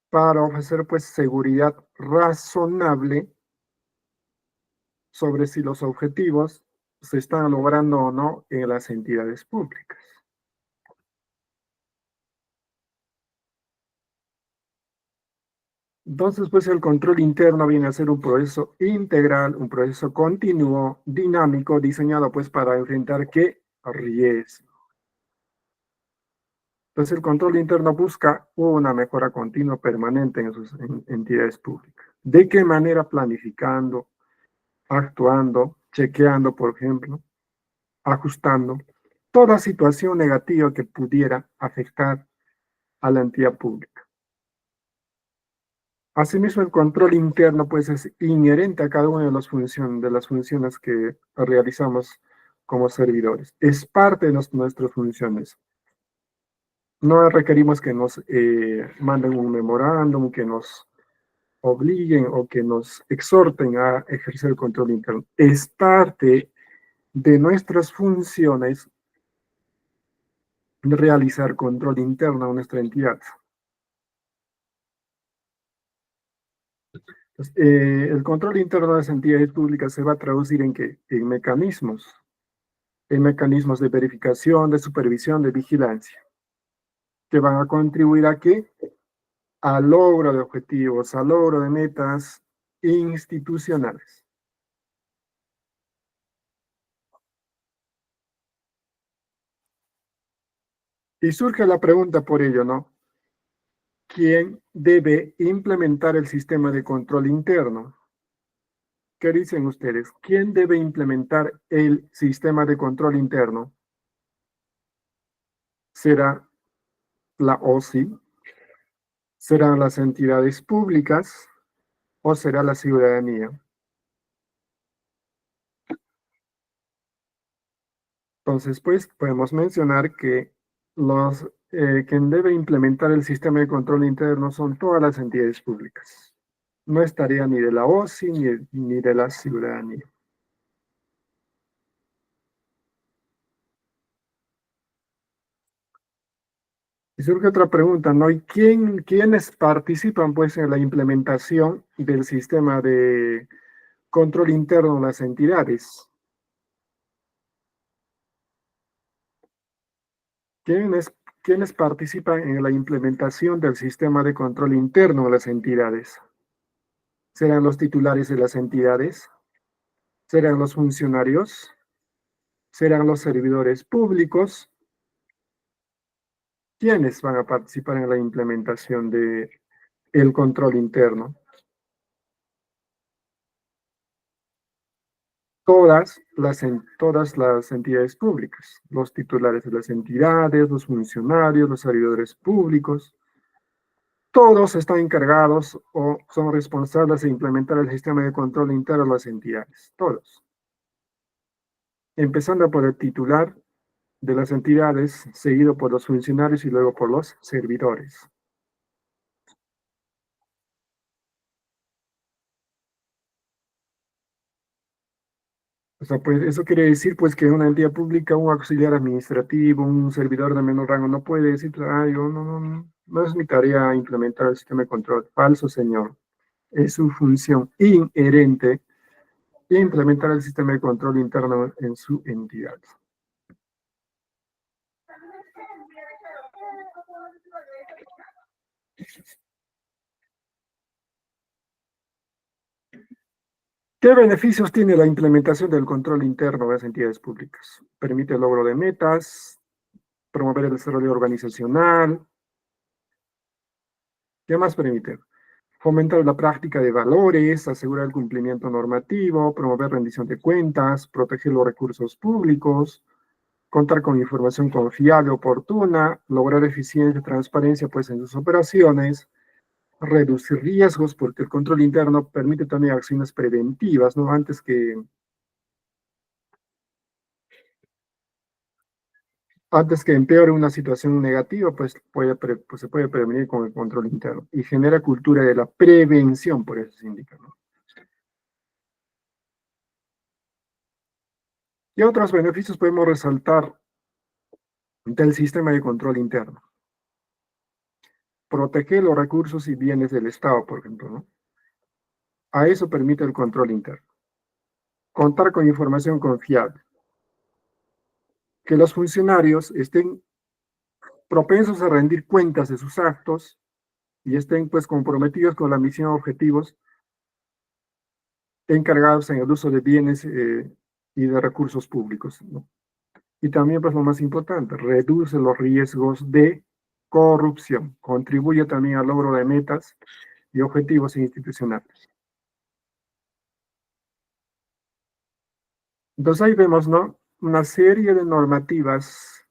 B: Para ofrecer pues seguridad razonable sobre si los objetivos se están logrando o no en las entidades públicas. Entonces, pues el control interno viene a ser un proceso integral, un proceso continuo, dinámico, diseñado pues para enfrentar qué riesgo. Entonces, el control interno busca una mejora continua permanente en sus entidades públicas. ¿De qué manera? Planificando, actuando, chequeando, por ejemplo, ajustando toda situación negativa que pudiera afectar a la entidad pública. Asimismo, el control interno pues, es inherente a cada una de las funciones que realizamos como servidores. Es parte de nuestras funciones. No requerimos que nos manden un memorándum, que nos obliguen o que nos exhorten a ejercer el control interno. Es parte de nuestras funciones realizar control interno a nuestra entidad. Entonces, el control interno de las entidades públicas se va a traducir en qué? En mecanismos de verificación, de supervisión, de vigilancia, que van a contribuir a qué? Al logro de objetivos, al logro de metas institucionales. Y surge la pregunta por ello, ¿no? ¿Quién debe implementar el sistema de control interno? ¿Qué dicen ustedes? ¿Quién debe implementar el sistema de control interno? ¿Será la OSI? ¿Serán las entidades públicas? ¿O será la ciudadanía? Entonces, pues, podemos mencionar que quien debe implementar el sistema de control interno son todas las entidades públicas. No estaría ni de la OSI ni de la ciudadanía. Y surge otra pregunta, ¿no? ¿Y quiénes participan, pues, en la implementación del sistema de control interno de las entidades? ¿Quiénes participan en la implementación del sistema de control interno de las entidades? ¿Serán los titulares de las entidades? ¿Serán los funcionarios? ¿Serán los servidores públicos? ¿Quiénes van a participar en la implementación del control interno? Todas las entidades públicas, los titulares de las entidades, los funcionarios, los servidores públicos, todos están encargados o son responsables de implementar el sistema de control interno de las entidades, todos. Empezando por el titular de las entidades, seguido por los funcionarios y luego por los servidores. O sea, pues eso quiere decir pues que una entidad pública, un auxiliar administrativo, un servidor de menor rango no puede decir, yo no es mi tarea implementar el sistema de control. Falso, señor. Es su función inherente implementar el sistema de control interno en su entidad. ¿Qué beneficios tiene la implementación del control interno de las entidades públicas? Permite el logro de metas, promover el desarrollo organizacional. ¿Qué más permite? Fomentar la práctica de valores, asegurar el cumplimiento normativo, promover rendición de cuentas, proteger los recursos públicos, contar con información confiable, oportuna, lograr eficiencia y transparencia pues, en sus operaciones, reducir riesgos, porque el control interno permite también acciones preventivas, ¿no? Antes que empeore una situación negativa, pues, se puede prevenir con el control interno. Y genera cultura de la prevención, por eso se indica, ¿no? ¿Qué otros beneficios podemos resaltar del sistema de control interno? Proteger los recursos y bienes del Estado, por ejemplo, ¿no? A eso permite el control interno. Contar con información confiable. Que los funcionarios estén propensos a rendir cuentas de sus actos y estén pues comprometidos con la misión objetivos encargados en el uso de bienes y de recursos públicos, ¿no? Y también pues lo más importante, reduce los riesgos de corrupción, contribuye también al logro de metas y objetivos institucionales. Entonces ahí vemos, ¿no? Una serie de normativas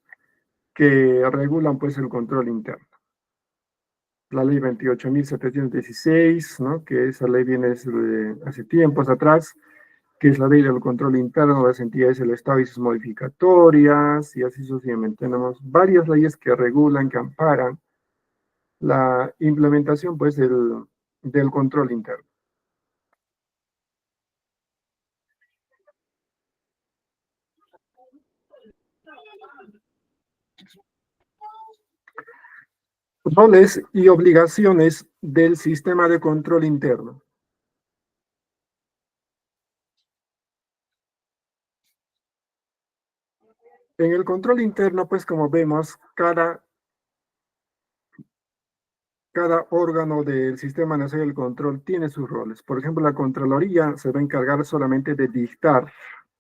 B: que regulan pues el control interno. La ley 28.716, ¿no? Que esa ley viene hace tiempos atrás, que es la ley del control interno de las entidades del Estado y sus modificatorias, y así sucesivamente. Tenemos varias leyes que regulan, que amparan la implementación, pues, del control interno. Roles y obligaciones del sistema de control interno. En el control interno, pues como vemos, cada órgano del Sistema Nacional de Control tiene sus roles. Por ejemplo, la Contraloría se va a encargar solamente de dictar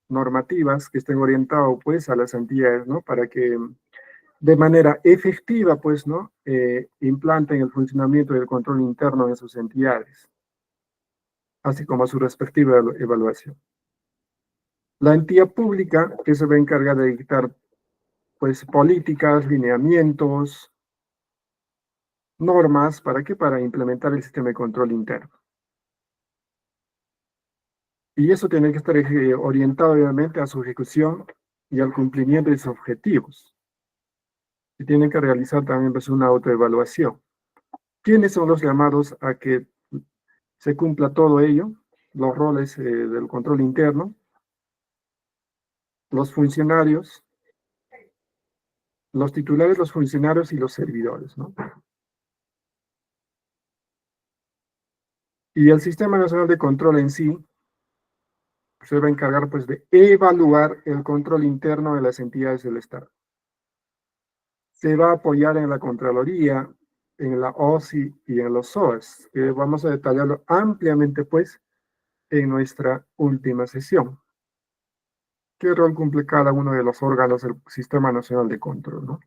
B: normativas que estén orientadas, pues, a las entidades, ¿no? Para que de manera efectiva, pues, ¿no? Implanten el funcionamiento del control interno en sus entidades, así como su respectiva evaluación. La entidad pública que se va a encargar de dictar, pues, políticas, lineamientos, normas, ¿para qué? Para implementar el sistema de control interno. Y eso tiene que estar orientado, obviamente, a su ejecución y al cumplimiento de sus objetivos. Y tienen que realizar también, pues, una autoevaluación. ¿Quiénes son los llamados a que se cumpla todo ello? Los roles del control interno, los funcionarios, los titulares, los funcionarios y los servidores, ¿no? Y el Sistema Nacional de Control en sí se va a encargar, pues, de evaluar el control interno de las entidades del Estado. Se va a apoyar en la Contraloría, en la OSI y en los SOES, que vamos a detallarlo ampliamente, pues, en nuestra última sesión. ¿Qué rol cumple cada uno de los órganos del Sistema Nacional de Control, ¿no?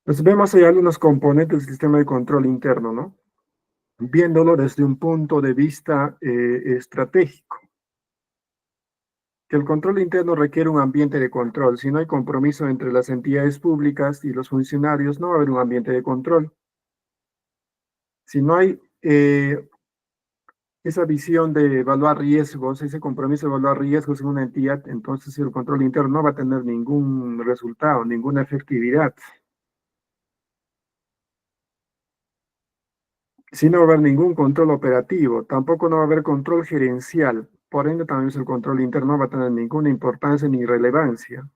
B: Pues vemos ahí algunos componentes del sistema de control interno, ¿no? Viéndolo desde un punto de vista estratégico. Que el control interno requiere un ambiente de control. Si no hay compromiso entre las entidades públicas y los funcionarios, no va a haber un ambiente de control. Si no hay esa visión de evaluar riesgos, ese compromiso de evaluar riesgos en una entidad, entonces el control interno no va a tener ningún resultado, ninguna efectividad. Si no va a haber ningún control operativo, tampoco no va a haber control gerencial. Por ende, también el control interno no va a tener ninguna importancia ni relevancia.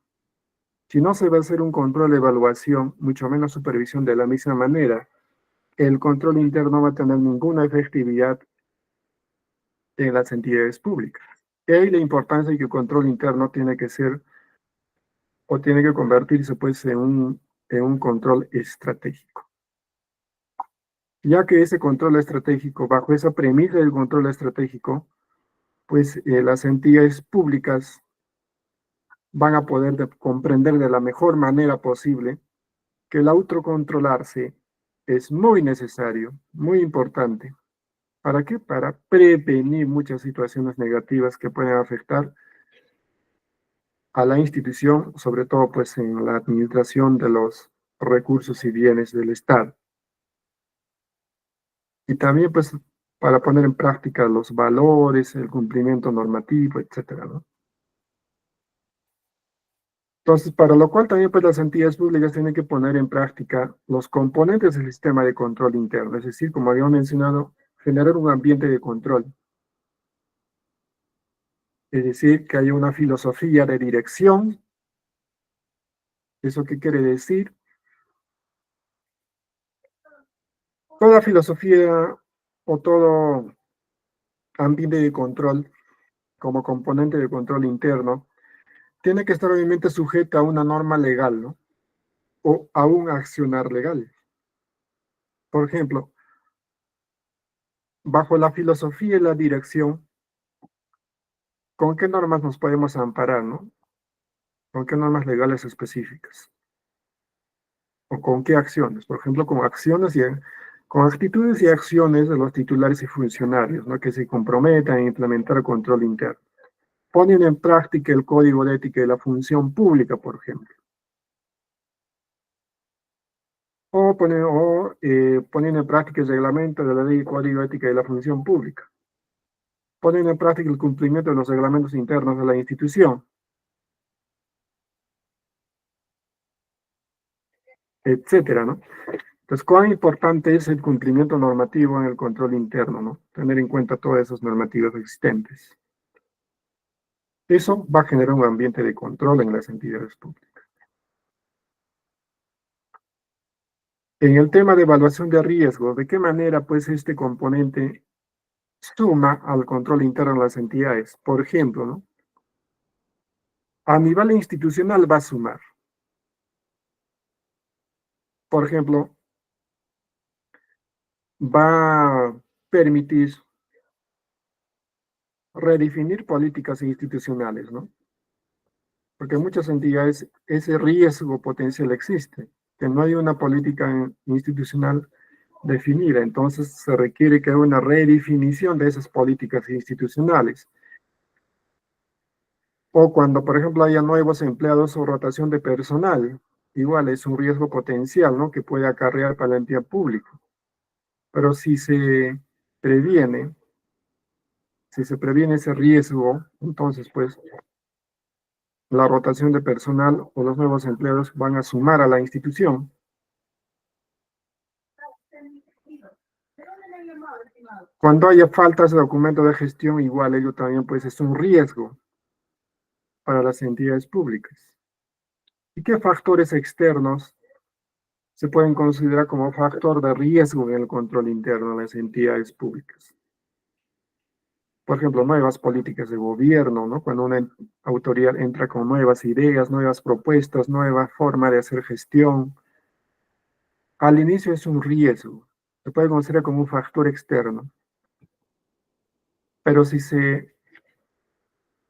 B: Si no se va a hacer un control de evaluación, mucho menos supervisión de la misma manera, el control interno no va a tener ninguna efectividad en las entidades públicas. Y ahí la importancia de que el control interno tiene que ser o tiene que convertirse, pues, en un control estratégico. Ya que ese control estratégico, bajo esa premisa del control estratégico, pues las entidades públicas van a poder comprender de la mejor manera posible que el autocontrolarse es muy necesario, muy importante. ¿Para qué? Para prevenir muchas situaciones negativas que pueden afectar a la institución, sobre todo, pues, en la administración de los recursos y bienes del Estado. Y también, pues, para poner en práctica los valores, el cumplimiento normativo, etcétera, ¿no? Entonces, para lo cual también, pues, las entidades públicas tienen que poner en práctica los componentes del sistema de control interno, es decir, como habíamos mencionado, generar un ambiente de control. Es decir, que haya una filosofía de dirección. ¿Eso qué quiere decir? Toda filosofía o todo ambiente de control como componente de control interno tiene que estar obviamente sujeta a una norma legal, ¿no? O a un accionar legal. Por ejemplo, bajo la filosofía y la dirección, ¿con qué normas nos podemos amparar, no? ¿Con qué normas legales específicas? ¿O con qué acciones? Por ejemplo, con acciones y con actitudes y acciones de los titulares y funcionarios, ¿no? Que se comprometan a implementar el control interno. Ponen en práctica el código de ética de la función pública, por ejemplo. poniendo en práctica el reglamento de la ley de código ética de la función pública, poniendo en práctica el cumplimiento de los reglamentos internos de la institución, etcétera, ¿no? Entonces, cuán importante es el cumplimiento normativo en el control interno, ¿no? Tener en cuenta todas esas normativas existentes. Eso va a generar un ambiente de control en las entidades públicas. En el tema de evaluación de riesgo, ¿de qué manera pues este componente suma al control interno de las entidades? Por ejemplo, ¿no? A nivel institucional va a sumar. Por ejemplo, va a permitir redefinir políticas institucionales, ¿no? Porque en muchas entidades ese riesgo potencial existe, que no hay una política institucional definida, entonces se requiere que haya una redefinición de esas políticas institucionales. O cuando, por ejemplo, haya nuevos empleados o rotación de personal, igual es un riesgo potencial, ¿no? Que puede acarrear para la entidad pública. Pero previene, si se previene ese riesgo, entonces, pues, la rotación de personal o los nuevos empleados van a sumar a la institución. Cuando haya faltas de documento de gestión, igual ello también, pues, es un riesgo para las entidades públicas. ¿Y qué factores externos se pueden considerar como factor de riesgo en el control interno de las entidades públicas? Por ejemplo, nuevas políticas de gobierno, ¿no? Cuando una autoridad entra con nuevas ideas, nuevas propuestas, nueva forma de hacer gestión, al inicio es un riesgo, se puede considerar como un factor externo, pero si se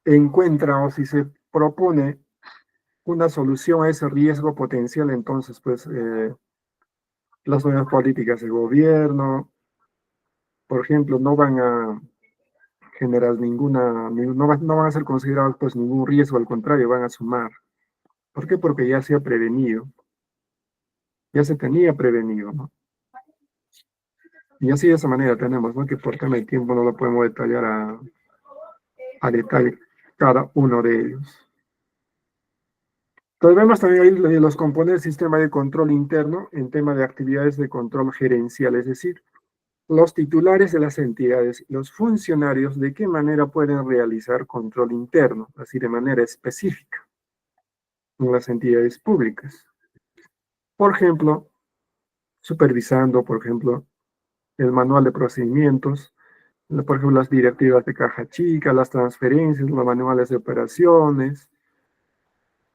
B: encuentra o si se propone una solución a ese riesgo potencial, entonces, pues, las nuevas políticas de gobierno, por ejemplo, no van a generar no van a ser considerados pues ningún riesgo, al contrario, van a sumar. ¿Por qué? Porque ya se ha prevenido, ya se tenía prevenido, ¿no? Y así de esa manera tenemos, ¿no? Que por tema de tiempo no lo podemos detallar a detalle cada uno de ellos. Entonces vemos también ahí los componentes del sistema de control interno en tema de actividades de control gerencial, es decir, los titulares de las entidades, los funcionarios, de qué manera pueden realizar control interno, así de manera específica en las entidades públicas. Por ejemplo, supervisando, por ejemplo, el manual de procedimientos, por ejemplo, las directivas de caja chica, las transferencias, los manuales de operaciones,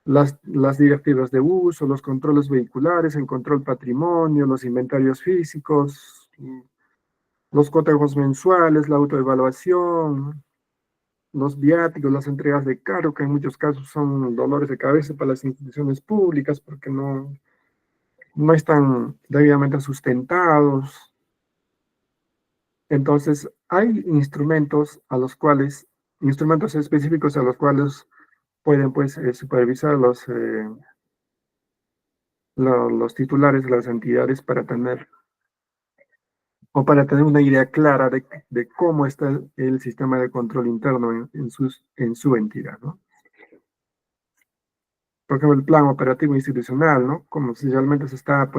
B: las directivas de uso, los controles vehiculares, el control patrimonio, los inventarios físicos, los cotejos mensuales, la autoevaluación, los viáticos, las entregas de cargo, que en muchos casos son dolores de cabeza para las instituciones públicas porque no están debidamente sustentados. Entonces, hay instrumentos específicos a los cuales pueden pues supervisar los titulares de las entidades para tener una idea clara de cómo está el sistema de control interno en su entidad, ¿no? Por ejemplo, el plan operativo institucional, ¿no? Como si realmente se está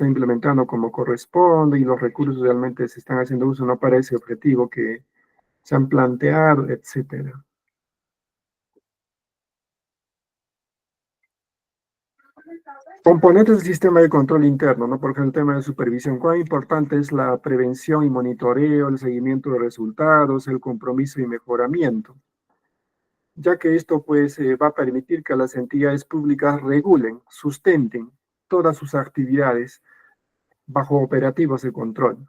B: implementando como corresponde y los recursos realmente se están haciendo uso, ¿no? Para ese objetivo que se han planteado, etcétera. Componentes del sistema de control interno, ¿no? Por ejemplo, el tema de supervisión. ¿Cuán importante es la prevención y monitoreo, el seguimiento de resultados, el compromiso y mejoramiento? Ya que esto pues va a permitir que las entidades públicas regulen, sustenten todas sus actividades bajo operativos de control,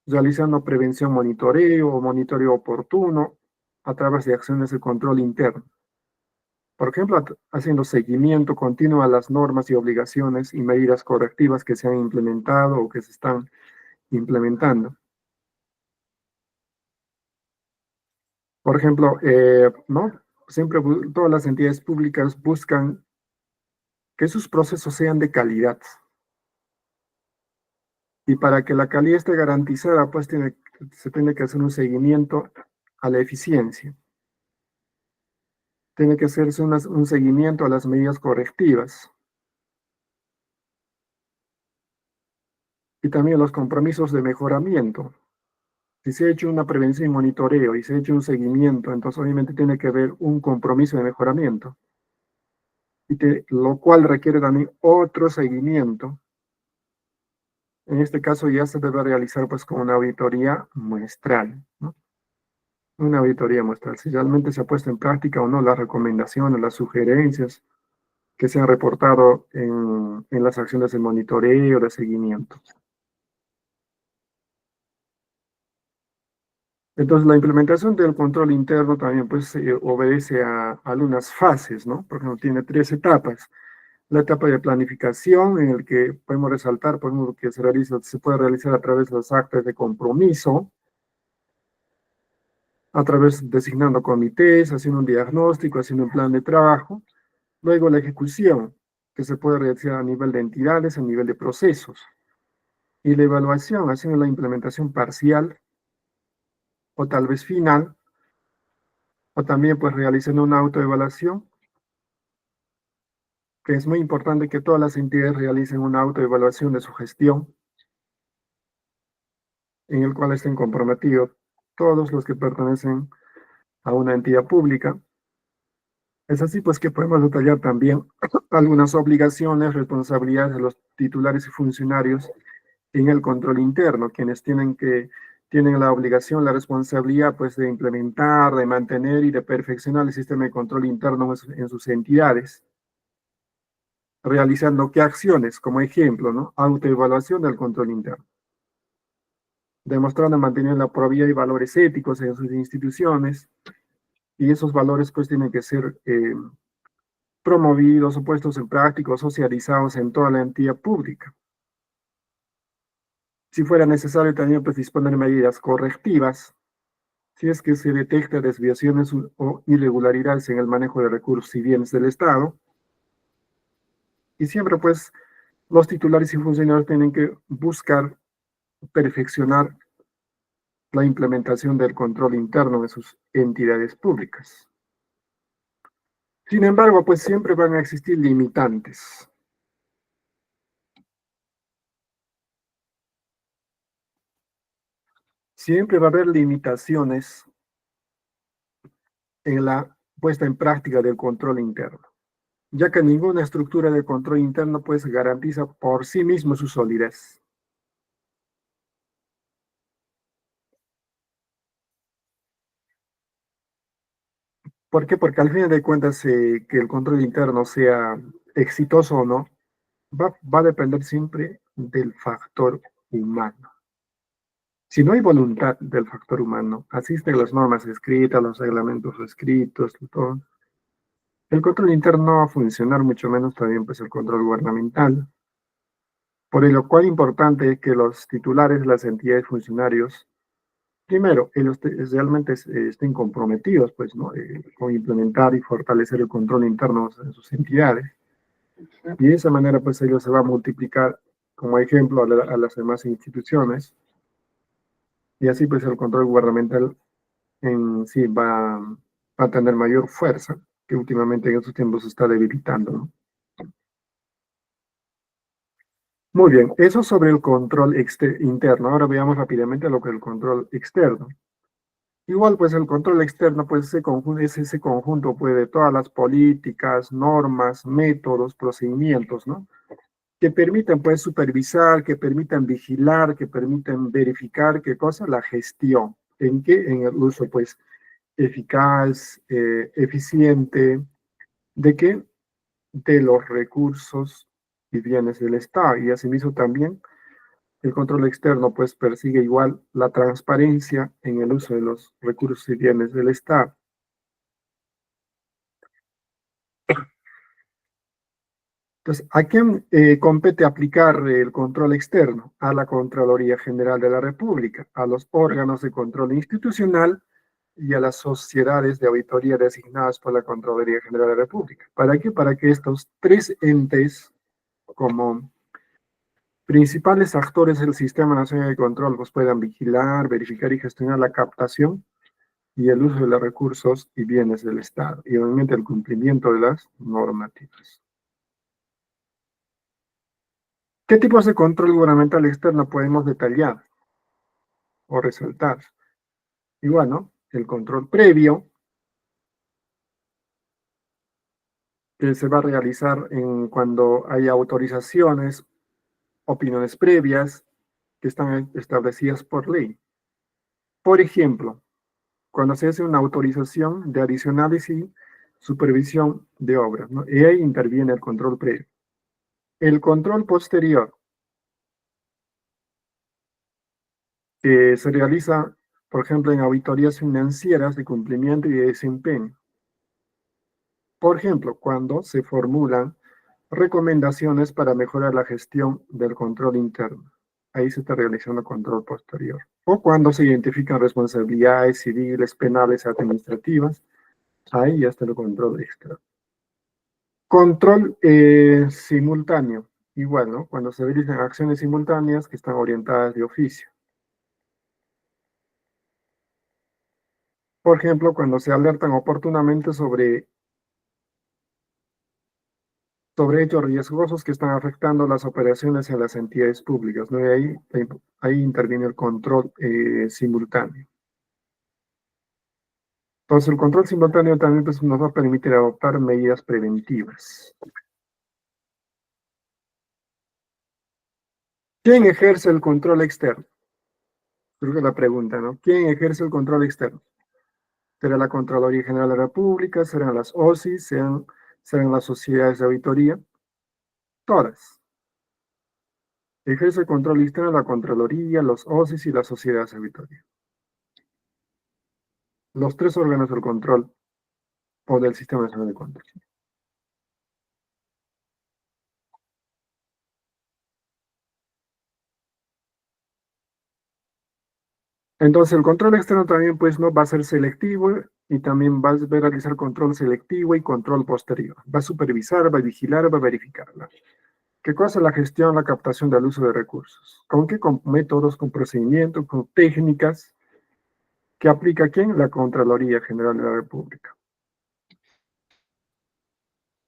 B: realizando prevención, monitoreo oportuno a través de acciones de control interno. Por ejemplo, haciendo seguimiento continuo a las normas y obligaciones y medidas correctivas que se han implementado o que se están implementando. Por ejemplo, ¿no? Siempre todas las entidades públicas buscan que sus procesos sean de calidad. Y para que la calidad esté garantizada, pues se tiene que hacer un seguimiento a la eficiencia. Tiene que hacerse un seguimiento a las medidas correctivas. Y también los compromisos de mejoramiento. Si se ha hecho una prevención y monitoreo y se ha hecho un seguimiento, entonces obviamente tiene que haber un compromiso de mejoramiento. Lo cual requiere también otro seguimiento. En este caso ya se debe realizar pues con una auditoría muestral, ¿no? Una auditoría muestral, si realmente se ha puesto en práctica o no las recomendaciones, las sugerencias que se han reportado en las acciones de monitoreo, de seguimiento. Entonces, la implementación del control interno también pues obedece a algunas fases, ¿no? Por ejemplo, tiene 3 etapas. La etapa de planificación, en el que podemos resaltar, por ejemplo, que se puede realizar a través de los actos de compromiso, a través designando comités, haciendo un diagnóstico, haciendo un plan de trabajo. Luego la ejecución, que se puede realizar a nivel de entidades, a nivel de procesos. Y la evaluación, haciendo la implementación parcial, o tal vez final, o también pues realizando una autoevaluación, que es muy importante que todas las entidades realicen una autoevaluación de su gestión, en el cual estén comprometidos todos los que pertenecen a una entidad pública. Es así pues que podemos detallar también algunas obligaciones, responsabilidades de los titulares y funcionarios en el control interno, quienes tienen la obligación, la responsabilidad pues de implementar, de mantener y de perfeccionar el sistema de control interno en sus entidades, realizando qué acciones, como ejemplo, ¿no? Autoevaluación del control interno, demostrando mantener la probidad y valores éticos en sus instituciones, y esos valores pues tienen que ser promovidos o puestos en práctica o socializados en toda la entidad pública. Si fuera necesario también pues disponer medidas correctivas si es que se detecta desviaciones o irregularidades en el manejo de recursos y bienes del Estado. Y siempre pues los titulares y funcionarios tienen que buscar perfeccionar la implementación del control interno de sus entidades públicas. Sin embargo, pues siempre van a existir limitantes. Siempre va a haber limitaciones en la puesta en práctica del control interno, ya que ninguna estructura de control interno pues garantiza por sí mismo su solidez. ¿Por qué? Porque al fin de cuentas que el control interno sea exitoso o no, va a depender siempre del factor humano. Si no hay voluntad del factor humano, asisten las normas escritas, los reglamentos escritos, todo, el control interno no va a funcionar, mucho menos también pues el control gubernamental. Por lo cual importante es que los titulares, las entidades funcionarios, primero, ellos realmente estén comprometidos pues, ¿no? Con implementar y fortalecer el control interno en sus entidades. Y de esa manera pues ellos se va a multiplicar como ejemplo a las demás instituciones. Y así pues el control gubernamental en sí va a tener mayor fuerza, que últimamente en estos tiempos se está debilitando, ¿no? Muy bien, eso sobre el control interno. Ahora veamos rápidamente lo que es el control externo. Igual, pues el control externo pues, es ese conjunto pues, de todas las políticas, normas, métodos, procedimientos, ¿no? Que permiten pues, supervisar, que permiten vigilar, que permiten verificar, ¿qué cosa? La gestión. ¿En qué? En el uso pues, eficaz, eficiente, ¿de qué? De los recursos y bienes del Estado. Y asimismo también el control externo pues persigue igual la transparencia en el uso de los recursos y bienes del Estado. Entonces, ¿a quién compete aplicar el control externo? A la Contraloría General de la República, a los órganos de control institucional y a las sociedades de auditoría designadas por la Contraloría General de la República. ¿Para qué? Para que estos 3 entes, como Principales actores del Sistema Nacional de Control pues puedan vigilar, verificar y gestionar la captación y el uso de los recursos y bienes del Estado, y obviamente el cumplimiento de las normativas. ¿Qué tipos de control gubernamental externo podemos detallar o resaltar? Y bueno, el control previo, que se va a realizar cuando hay autorizaciones, opiniones previas que están establecidas por ley. Por ejemplo, cuando se hace una autorización de adicionales y supervisión de obras, ¿no? Y ahí interviene el control previo. El control posterior, que se realiza, por ejemplo, en auditorías financieras de cumplimiento y de desempeño. Por ejemplo, cuando se formulan recomendaciones para mejorar la gestión del control interno. Ahí se está realizando control posterior. O cuando se identifican responsabilidades civiles, penales, administrativas, ahí ya está el control externo. Control simultáneo, igual, ¿no? Cuando se realizan acciones simultáneas que están orientadas de oficio. Por ejemplo, cuando se alertan oportunamente sobre hechos riesgosos que están afectando las operaciones en las entidades públicas, ¿no? Y ahí interviene el control simultáneo. Entonces, el control simultáneo también pues, nos va a permitir adoptar medidas preventivas. ¿Quién ejerce el control externo? Creo que es la pregunta, ¿no? ¿Quién ejerce el control externo? ¿Será la Contraloría General de la República? ¿Serán las OSIs? ¿Serán las sociedades de auditoría? Todas. Ejerce el control externo la Contraloría, los OSIs y las sociedades de auditoría. Los tres órganos del control o del Sistema Nacional de Control. Entonces, el control externo también pues, no va a ser selectivo y también va a realizar control selectivo y control posterior. Va a supervisar, va a vigilar, va a verificarla. ¿Qué cosa es la gestión, la captación del uso de recursos? ¿Con qué? Con métodos, con procedimientos, con técnicas que aplica quién? La Contraloría General de la República.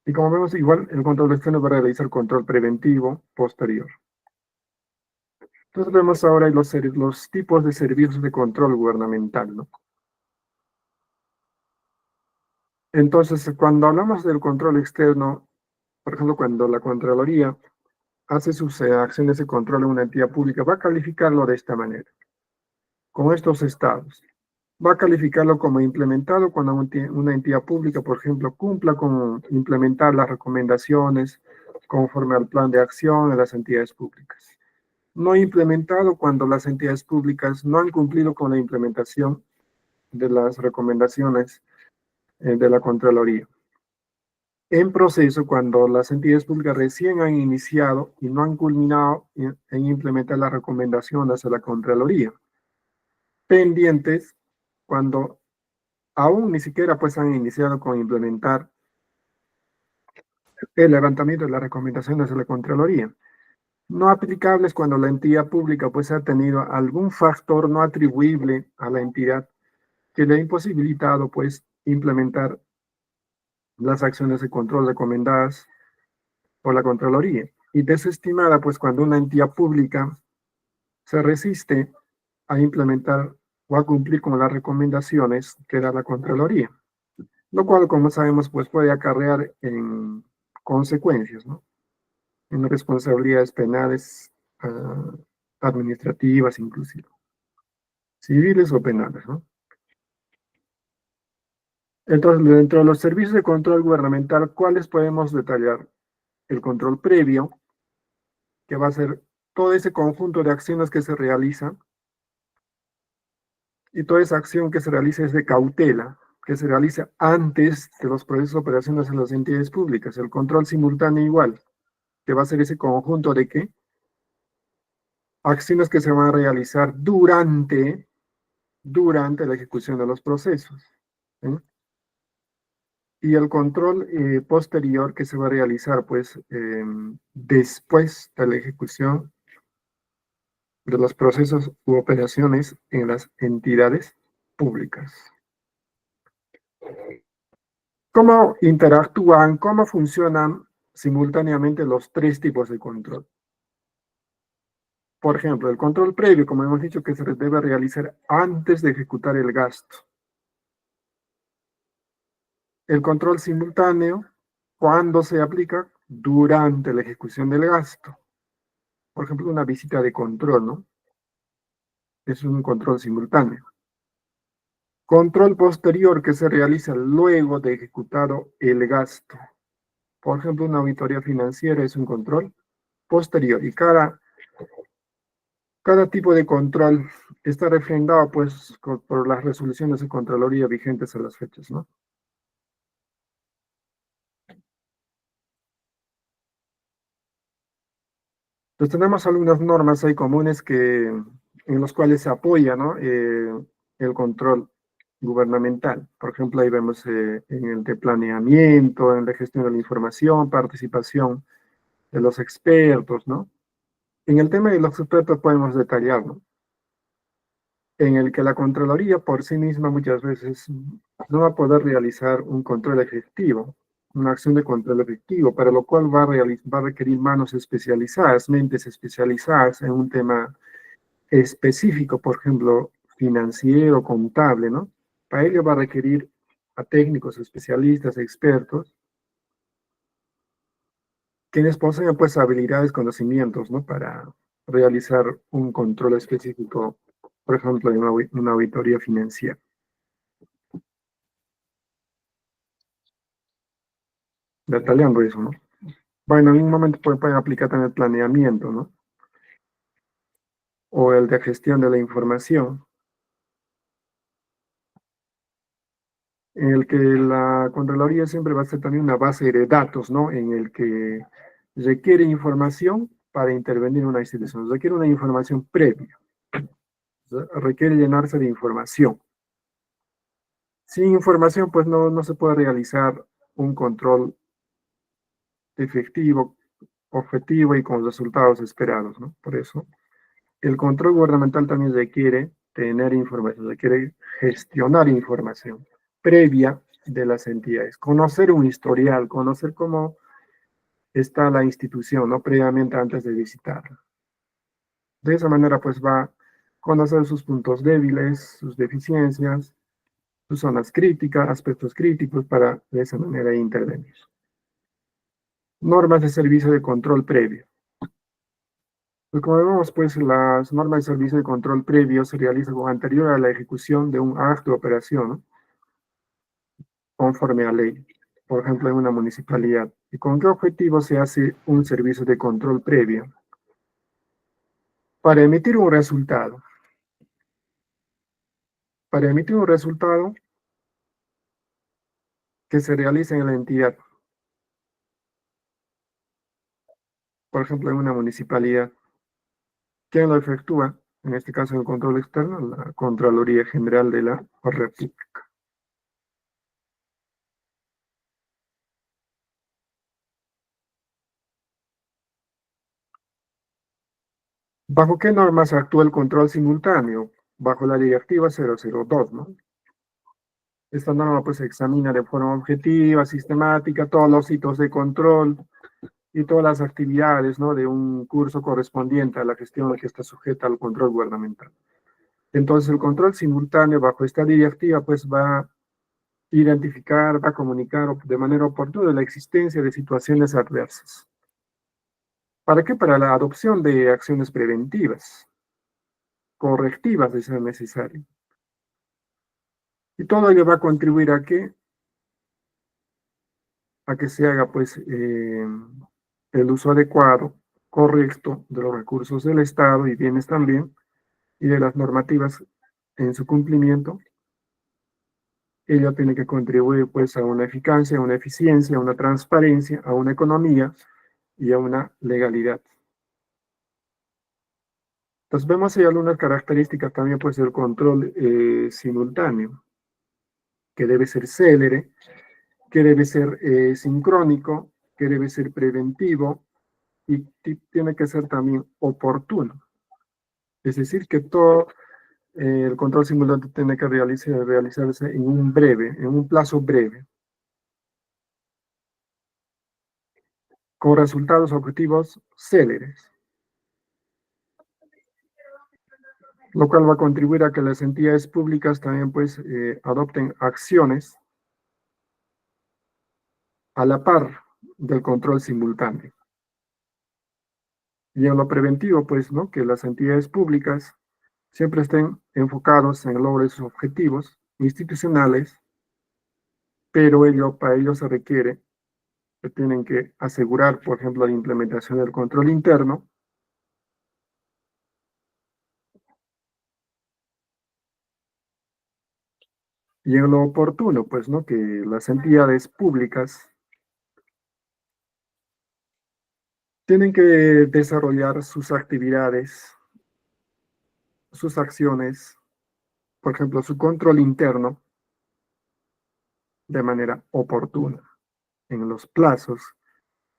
B: Y como vemos, igual el control externo va a realizar control preventivo posterior. Entonces vemos ahora los tipos de servicios de control gubernamental, ¿no? Entonces, cuando hablamos del control externo, por ejemplo, cuando la Contraloría hace sus acciones de control en una entidad pública, va a calificarlo de esta manera, con estos estados. Va a calificarlo como implementado cuando una entidad pública, por ejemplo, cumpla con implementar las recomendaciones conforme al plan de acción de las entidades públicas. No implementado cuando las entidades públicas no han cumplido con la implementación de las recomendaciones de la Contraloría. En proceso cuando las entidades públicas recién han iniciado y no han culminado en implementar las recomendaciones de la Contraloría. Pendientes cuando aún ni siquiera pues han iniciado con implementar el levantamiento de las recomendaciones de la Contraloría. No aplicables cuando la entidad pública pues ha tenido algún factor no atribuible a la entidad que le ha imposibilitado pues implementar las acciones de control recomendadas por la Contraloría. Y desestimada pues cuando una entidad pública se resiste a implementar o a cumplir con las recomendaciones que da la Contraloría. Lo cual, como sabemos, pues puede acarrear en consecuencias, ¿no? En responsabilidades penales, administrativas inclusive, civiles o penales, ¿no? Entonces, dentro de los servicios de control gubernamental, ¿cuáles podemos detallar? El control previo, que va a ser todo ese conjunto de acciones que se realizan, y toda esa acción que se realiza es de cautela, que se realiza antes de los procesos de operaciones en las entidades públicas. El control simultáneo igual, que va a ser ese conjunto de ¿qué? Acciones que se van a realizar durante la ejecución de los procesos. ¿Sí? Y el control posterior que se va a realizar pues después de la ejecución de los procesos u operaciones en las entidades públicas. ¿Cómo interactúan, cómo funcionan simultáneamente los tres tipos de control? Por ejemplo, el control previo, como hemos dicho, que se debe realizar antes de ejecutar el gasto. El control simultáneo, ¿cuándo se aplica? Durante la ejecución del gasto. Por ejemplo, una visita de control, ¿no? Es un control simultáneo. Control posterior que se realiza luego de ejecutado el gasto. Por ejemplo, una auditoría financiera es un control posterior y cada tipo de control está refrendado pues por las resoluciones de Contraloría vigentes a las fechas, ¿no? Entonces tenemos algunas normas ahí comunes en los cuales se apoya, ¿no? El control gubernamental. Por ejemplo, ahí vemos en el de planeamiento, en la gestión de la información, participación de los expertos, ¿no? En el tema de los expertos podemos detallar, ¿no? En el que la Contraloría por sí misma muchas veces no va a poder realizar un control efectivo, una acción de control efectivo, para lo cual va a requerir manos especializadas, mentes especializadas en un tema específico, por ejemplo, financiero, contable, ¿no? Para ello va a requerir a técnicos, especialistas, expertos, quienes poseen pues habilidades, conocimientos, ¿no? Para realizar un control específico, por ejemplo, en una auditoría financiera. Detallando eso, ¿no? Bueno, en un momento pueden aplicar también el planeamiento, ¿no? O el de gestión de la información, en el que la Contraloría siempre va a ser también una base de datos, ¿no? En el que requiere información para intervenir en una institución, requiere una información previa, requiere llenarse de información. Sin información, pues no se puede realizar un control efectivo, objetivo y con resultados esperados, ¿no? Por eso, el control gubernamental también requiere tener información, requiere gestionar información previa de las entidades, conocer un historial, conocer cómo está la institución, ¿no? Previamente antes de visitarla. De esa manera, pues va a conocer sus puntos débiles, sus deficiencias, sus zonas críticas, aspectos críticos, para de esa manera intervenir. Normas de servicio de control previo. Pues como vemos, pues las normas de servicio de control previo se realizan con anterior a la ejecución de un acto de operación, ¿no? Conforme a ley, por ejemplo, en una municipalidad. ¿Y con qué objetivo se hace un servicio de control previo? Para emitir un resultado. Para emitir un resultado que se realice en la entidad. Por ejemplo, en una municipalidad. ¿Quién lo efectúa? En este caso, el control externo, la Contraloría General de la República. ¿Bajo qué normas actúa el control simultáneo? Bajo la Directiva 002, ¿no? Esta norma pues examina de forma objetiva, sistemática, todos los hitos de control y todas las actividades, ¿no? De un curso correspondiente a la gestión que está sujeta al control gubernamental. Entonces el control simultáneo bajo esta directiva pues va a identificar, va a comunicar de manera oportuna la existencia de situaciones adversas. ¿Para qué? Para la adopción de acciones preventivas, correctivas de ser necesario. Y todo ello va a contribuir a que se haga pues el uso adecuado, correcto de los recursos del Estado y bienes también, y de las normativas en su cumplimiento. Ello tiene que contribuir pues a una eficacia, a una eficiencia, a una transparencia, a una economía y a una legalidad. Entonces vemos ahí algunas características también pues del control simultáneo, que debe ser célere, que debe ser sincrónico, que debe ser preventivo y tiene que ser también oportuno. Es decir, que todo el control simultáneo tiene que realizarse en un plazo breve, con resultados objetivos céleres, lo cual va a contribuir a que las entidades públicas también pues adopten acciones a la par del control simultáneo. Y en lo preventivo, pues, ¿no? Que las entidades públicas siempre estén enfocados en lograr sus objetivos institucionales, pero para ello se requiere que tienen que asegurar, por ejemplo, la implementación del control interno, y en lo oportuno, pues, ¿no? Que las entidades públicas tienen que desarrollar sus actividades, sus acciones, por ejemplo, su control interno de manera oportuna, en los plazos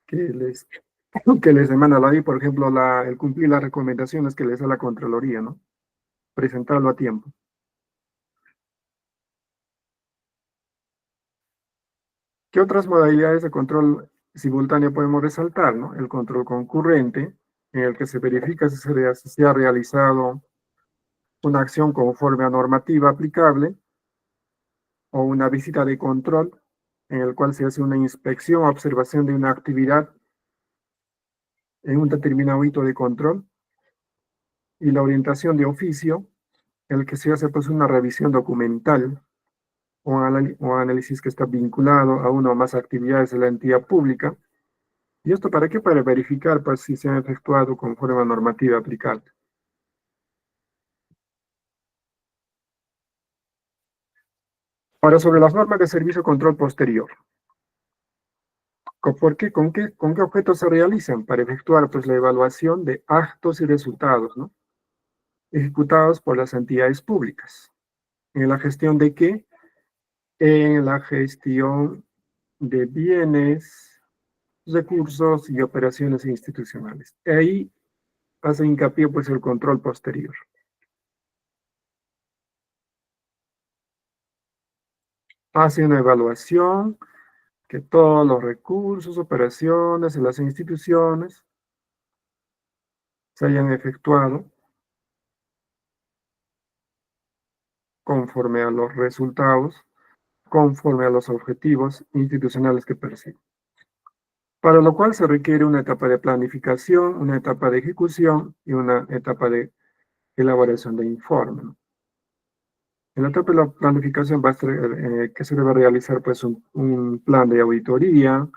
B: que les, que les demanda la ley, por ejemplo, el cumplir las recomendaciones que les da la Contraloría, ¿no? Presentarlo a tiempo. ¿Qué otras modalidades de control simultáneo podemos resaltar, ¿no? El control concurrente, en el que se verifica si se ha realizado una acción conforme a normativa aplicable, o una visita de control, en el cual se hace una inspección o observación de una actividad en un determinado hito de control, y la orientación de oficio, en el que se hace pues una revisión documental o análisis que está vinculado a una o más actividades de la entidad pública. ¿Y esto para qué? Para verificar pues, si se han efectuado conforme a normativa aplicable. Ahora, sobre las normas de servicio control posterior. ¿Por qué? ¿Con qué objetos se realizan? Para efectuar pues, la evaluación de actos y resultados, ¿no? Ejecutados por las entidades públicas. ¿En la gestión de qué? En la gestión de bienes, recursos y operaciones institucionales. Ahí hace hincapié pues el control posterior. Hace una evaluación que todos los recursos, operaciones de las instituciones se hayan efectuado conforme a los resultados, conforme a los objetivos institucionales que persiguen. Para lo cual se requiere una etapa de planificación, una etapa de ejecución y una etapa de elaboración de informe. En la etapa de la planificación va a ser que se debe realizar pues un plan de auditoría.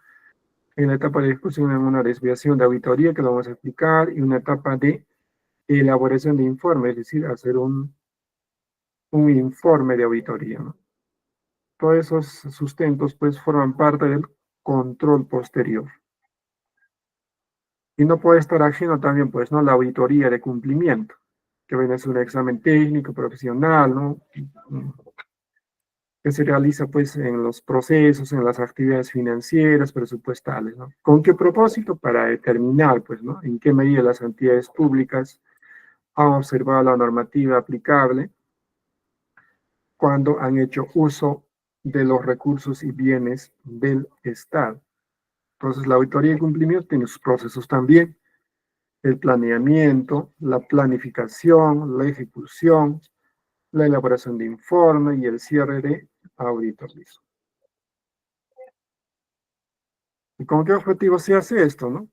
B: En la etapa de ejecución una desviación de auditoría que lo vamos a explicar, y una etapa de elaboración de informe, es decir, hacer un informe de auditoría, ¿no? Todos esos sustentos pues forman parte del control posterior. Y no puede estar ajeno también pues, ¿no? La auditoría de cumplimiento, que viene a ser un examen técnico, profesional, ¿no? Que se realiza pues en los procesos, en las actividades financieras, presupuestales, ¿no? ¿Con qué propósito? Para determinar pues, ¿no? En qué medida las entidades públicas han observado la normativa aplicable cuando han hecho uso de los recursos y bienes del Estado. Entonces, la auditoría de cumplimiento tiene sus procesos también: el planeamiento, la planificación, la ejecución, la elaboración de informe y el cierre de auditoría. ¿Y con qué objetivo se hace esto, no?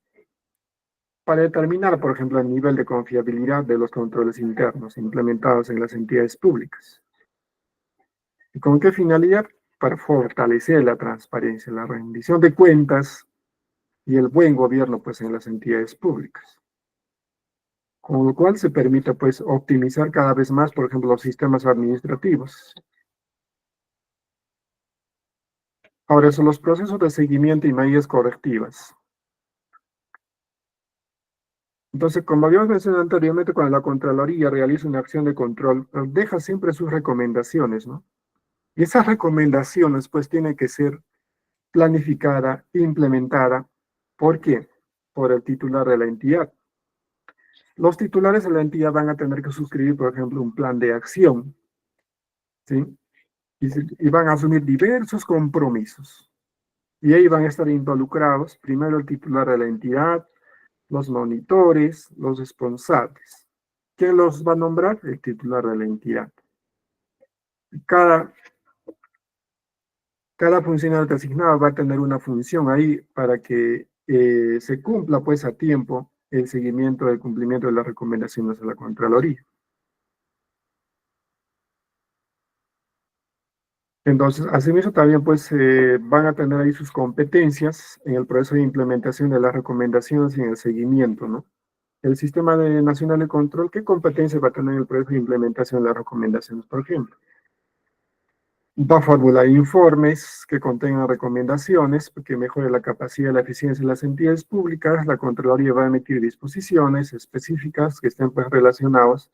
B: Para determinar, por ejemplo, el nivel de confiabilidad de los controles internos implementados en las entidades públicas. ¿Y con qué finalidad? Para fortalecer la transparencia, la rendición de cuentas y el buen gobierno pues, en las entidades públicas. Con lo cual se permite pues, optimizar cada vez más, por ejemplo, los sistemas administrativos. Ahora, son los procesos de seguimiento y medidas correctivas. Entonces, como habíamos mencionado anteriormente, cuando la Contraloría realiza una acción de control, deja siempre sus recomendaciones, ¿no? Y esas recomendaciones, pues, tienen que ser planificada, implementada. ¿Por qué? Por el titular de la entidad. Los titulares de la entidad van a tener que suscribir, por ejemplo, un plan de acción, ¿sí? Y van a asumir diversos compromisos. Y ahí van a estar involucrados primero el titular de la entidad, los monitores, los responsables. ¿Quién los va a nombrar? El titular de la entidad. Cada funcionario designado va a tener una función ahí para que se cumpla pues a tiempo el seguimiento del cumplimiento de las recomendaciones de la Contraloría. Entonces, asimismo también pues van a tener ahí sus competencias en el proceso de implementación de las recomendaciones y en el seguimiento, ¿no? El Sistema Nacional de Control, ¿qué competencias va a tener en el proceso de implementación de las recomendaciones, por ejemplo? Va a formular informes que contengan recomendaciones que mejoren la capacidad y la eficiencia de las entidades públicas. La Contraloría va a emitir disposiciones específicas que estén pues, relacionadas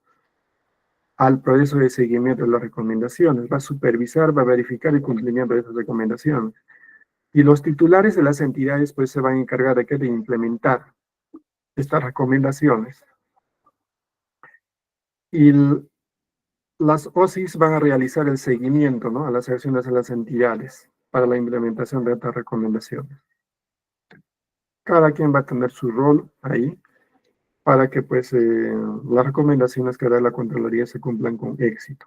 B: al proceso de seguimiento de las recomendaciones. Va a supervisar, va a verificar el cumplimiento de esas recomendaciones. Y los titulares de las entidades pues se van a encargar de, de implementar estas recomendaciones. Y las OSIs van a realizar el seguimiento, ¿no?, a las acciones de las entidades para la implementación de estas recomendaciones. Cada quien va a tener su rol ahí para que pues, las recomendaciones que da la Contraloría se cumplan con éxito.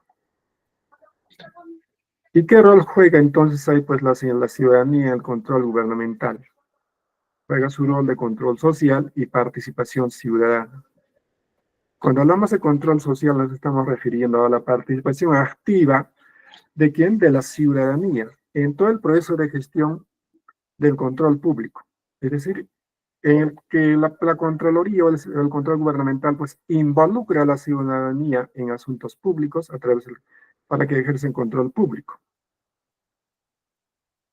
B: ¿Y qué rol juega entonces ahí pues, la ciudadanía en el control gubernamental? Juega su rol de control social y participación ciudadana. Cuando hablamos de control social nos estamos refiriendo a la participación activa ¿de quién? De la ciudadanía en todo el proceso de gestión del control público. Es decir, en el que la Contraloría o el control gubernamental pues involucra a la ciudadanía en asuntos públicos para que ejercen control público.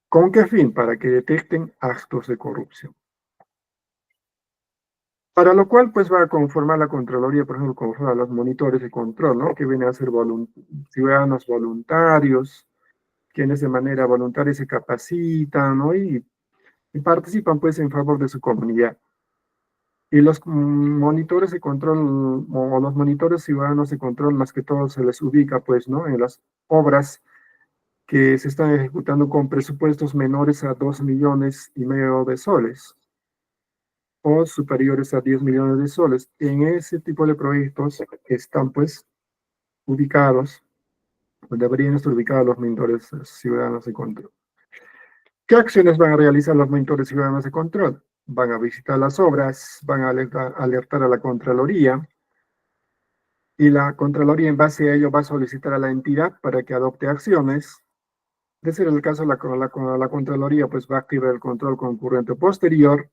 B: ¿Con qué fin? Para que detecten actos de corrupción. Para lo cual, pues, va a conformar la Contraloría, por ejemplo, conforma a los monitores de control, ¿no? Que vienen a ser ciudadanos voluntarios, quienes de manera voluntaria se capacitan, ¿no? Y participan, pues, en favor de su comunidad. Y los monitores de control, o los monitores ciudadanos de control, más que todo se les ubica, pues, ¿no? En las obras que se están ejecutando con presupuestos menores a 2,5 millones de soles o superiores a 10 millones de soles. En ese tipo de proyectos están pues ubicados, o deberían estar ubicados los monitores ciudadanos de control. ¿Qué acciones van a realizar los monitores ciudadanos de control? Van a visitar las obras, van a alertar a la Contraloría, y la Contraloría en base a ello va a solicitar a la entidad para que adopte acciones. De ser el caso, la Contraloría pues va a activar el control concurrente posterior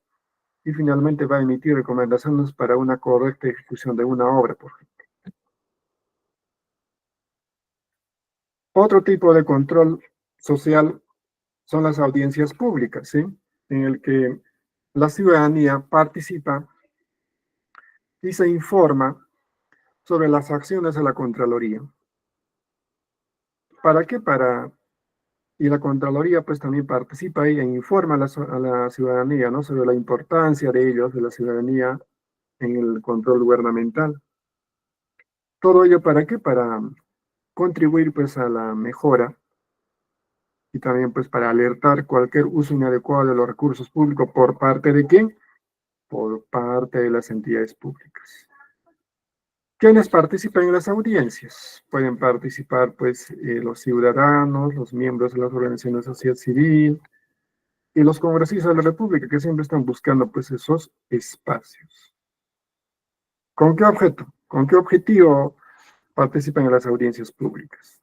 B: y finalmente va a emitir recomendaciones para una correcta ejecución de una obra, por ejemplo. Otro tipo de control social son las audiencias públicas, ¿sí? En el que la ciudadanía participa y se informa sobre las acciones de la Contraloría. ¿Para qué? Y la Contraloría pues también participa ahí e informa a la ciudadanía, ¿no?, sobre la importancia de ellos, de la ciudadanía, en el control gubernamental. Todo ello ¿para qué? Para contribuir pues a la mejora y también pues para alertar cualquier uso inadecuado de los recursos públicos. ¿Por parte de quién? Por parte de las entidades públicas. ¿Quiénes participan en las audiencias? Pueden participar pues los ciudadanos, los miembros de las organizaciones de sociedad civil y los congresistas de la República, que siempre están buscando pues esos espacios. ¿Con qué objeto? ¿Con qué objetivo participan en las audiencias públicas?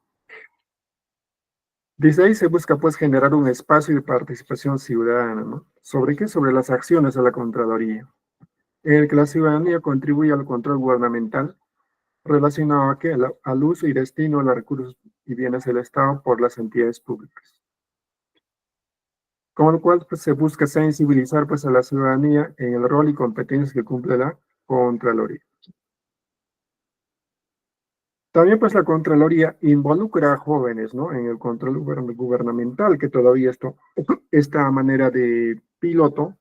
B: Desde ahí se busca pues generar un espacio de participación ciudadana, ¿no? ¿Sobre qué? Sobre las acciones de la Contraloría, en el que la ciudadanía contribuye al control gubernamental relacionado a qué? Al uso y destino de los recursos y bienes del Estado por las entidades públicas. Con lo cual pues, se busca sensibilizar pues, a la ciudadanía en el rol y competencias que cumple la Contraloría. También pues la Contraloría involucra a jóvenes, ¿no?, en el control gubernamental, que todavía esta manera de piloto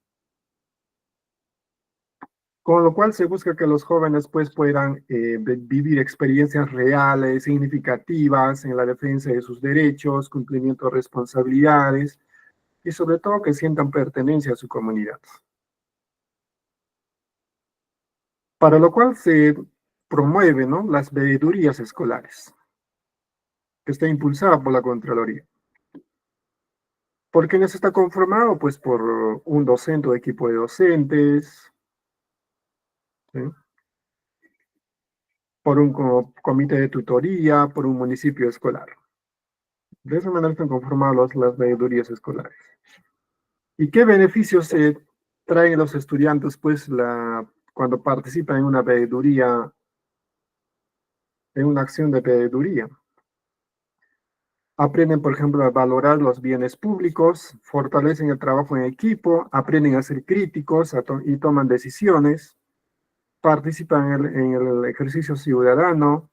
B: con lo cual se busca que los jóvenes pues puedan vivir experiencias reales, significativas en la defensa de sus derechos, cumplimiento de responsabilidades y sobre todo que sientan pertenencia a su comunidad. Para lo cual se promueve, ¿no?, las veedurías escolares, que está impulsada por la Contraloría. ¿Por quiénes está conformado? Pues por un docente o equipo de docentes, ¿sí?, por un comité de tutoría, por un municipio escolar. De esa manera están conformadas las veedurías escolares. ¿Y qué beneficios se traen los estudiantes, pues, cuando participan en una veeduría, en una acción de veeduría? Aprenden, por ejemplo, a valorar los bienes públicos, fortalecen el trabajo en equipo, aprenden a ser críticos y toman decisiones, participan en el ejercicio ciudadano,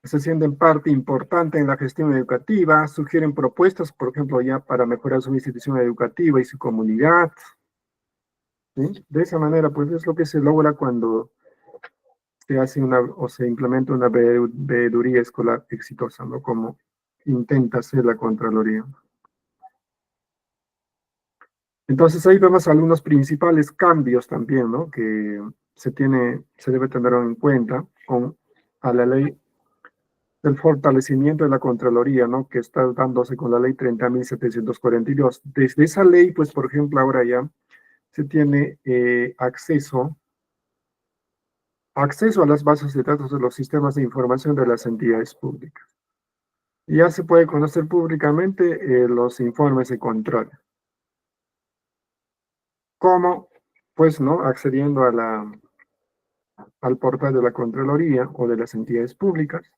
B: se sienten parte importante en la gestión educativa, sugieren propuestas, por ejemplo, ya para mejorar su institución educativa y su comunidad, ¿sí? De esa manera, pues es lo que se logra cuando se hace o se implementa una veeduría escolar exitosa, ¿no? Como intenta hacer la Contraloría. Entonces ahí vemos algunos principales cambios también, ¿no?, que se debe tener en cuenta a la ley del fortalecimiento de la Contraloría, ¿no?, que está dándose con la ley 30.742. Desde esa ley, pues, por ejemplo, ahora ya se tiene acceso a las bases de datos de los sistemas de información de las entidades públicas. Y ya se puede conocer públicamente los informes de control. ¿Cómo? Pues, ¿no?, accediendo al portal de la Contraloría o de las entidades públicas.